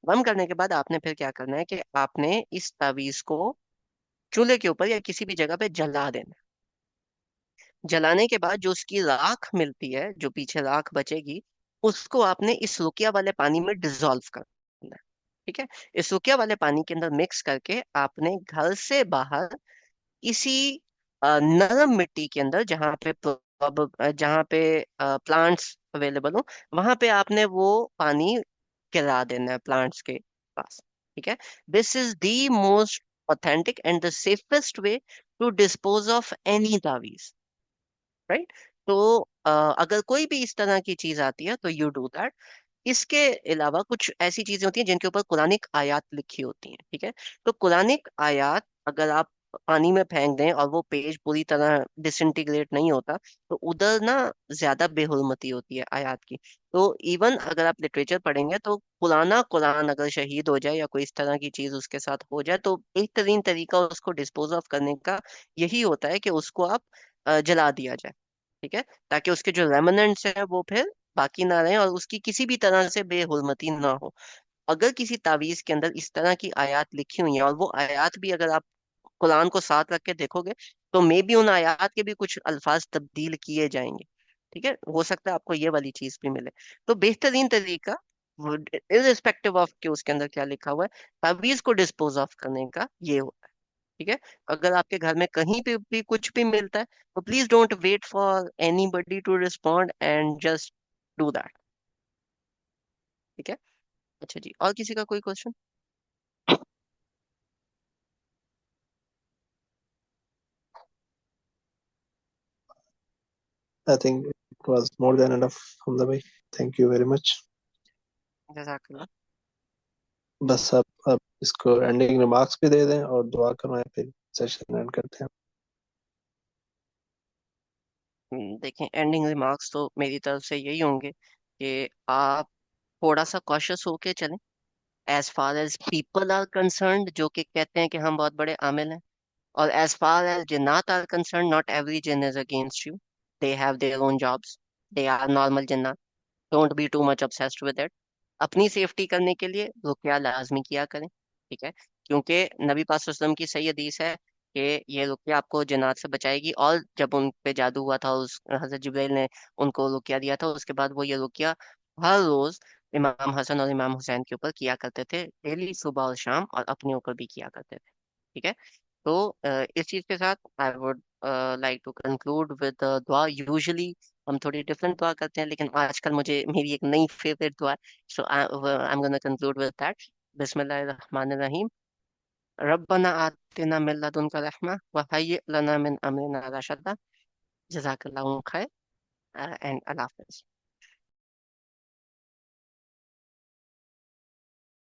दम करने के बाद आपने फिर क्या करना है कि आपने इस तावीज को चूल्हे के ऊपर या किसी भी जगह पे जला देना है। जलाने के बाद जो उसकी राख मिलती है, जो पीछे राख बचेगी, उसको आपने इस रुकिया वाले पानी में डिजोल्व करना है। ठीक है, इस रुकिया वाले पानी के अंदर मिक्स करके आपने घर से बाहर इसी नरम मिट्टी के अंदर जहाँ पे प्लांट्स अवेलेबल हो, वहां पे आपने वो पानी गिरा देना है प्लांट्स के पास। ठीक है, this is the most authentic and the safest way to dispose of any तावीज, राइट। तो अगर कोई भी इस तरह की चीज आती है तो यू डू दैट। इसके अलावा कुछ ऐसी चीजें होती हैं जिनके ऊपर कुरानिक आयात लिखी होती हैं। ठीक है, तो कुरानिक आयात अगर आप पानी में फेंक दें और वो पेज पूरी तरह डिसइंटीग्रेट नहीं होता, तो उधर ना ज्यादा बेहुरमती होती है आयात की। तो इवन अगर आप लिटरेचर पढ़ेंगे तो पुराना कुरान अगर शहीद हो जाए या कोई इस तरह की चीज उसके साथ हो जाए, तो बेहतरीन तरीका उसको डिस्पोज ऑफ करने का यही होता है कि उसको आप जला दिया जाए। ठीक है, ताकि उसके जो रेमनेंट्स हैं वो फिर बाकी ना रहे और उसकी किसी भी तरह से बेहुरमती ना हो। अगर किसी तावीज के अंदर इस तरह की आयत लिखी हुई है और वो आयत भी अगर आप कुरान को साथ रख के देखोगे, तो मे भी उन आयत के भी कुछ अल्फाज तब्दील किए जाएंगे। ठीक है, हो सकता है आपको ये वाली चीज भी मिले। तो बेहतरीन तरीका, इररिस्पेक्टिव ऑफ कि उसके अंदर क्या लिखा हुआ है, तावीज को डिस्पोज ऑफ करने का ये होता है। ठीक है, अगर आपके घर में कहीं पे भी कुछ भी मिलता है, तो please don't wait for anybody to respond and just do that. ठीक है, अच्छा जी, और किसी का कोई question? I think it was more than enough Hamza भाई, थैंक यू वेरी मच। जज़ाकल्लाह। बस अब इसको एंडिंग रिमार्क्स भी दे दें और दुआ करवाएं, फिर सेशन एंड करते हैं। देखें, एंडिंग रिमार्क्स तो मेरी तरफ से यही होंगे कि आप थोड़ा सा कॉशियस होके चलें as far as people are concerned, जो कि कहते हैं कि हम बहुत बड़े आमिल हैं। और एज फार एज जिन्नात आर कंसर्न्ड, नॉट एवरी जिन is against you, they have their own jobs, they are normal जिन्नात। Don't be too much obsessed with it। अपनी सेफ्टी करने के लिए रुकया लाजमी किया करें। ठीक है, क्योंकि नबी पाक सल्लल्लाहु अलैहि वसल्लम की सही हदीस है कि ये रुकया आपको जिन्नात से बचाएगी। और जब उन पे जादू हुआ था, उस हजरत जिब्राइल ने उनको रुकया दिया था, उसके बाद वो ये रुकया हर रोज इमाम हसन और इमाम हुसैन के ऊपर किया करते थे, डेली सुबह और शाम, और अपने ऊपर भी किया करते थे। ठीक है, तो इस चीज के साथ I would like to conclude with दुआ। यूजुअली हम थोड़ी डिफरेंट दुआ करते हैं, लेकिन आजकल मुझे मेरी एक नई फेवरेट दुआ है, so I am gonna conclude with that. बिस्मिल्लाहिर रहमानिर रहीम। रब्बना आतिना मिन लदुनका रहमा व हय्यि लना मिन अमरिना रशदा। जज़ाकल्लाहु खैर एंड अल्लाह हाफ़िज़।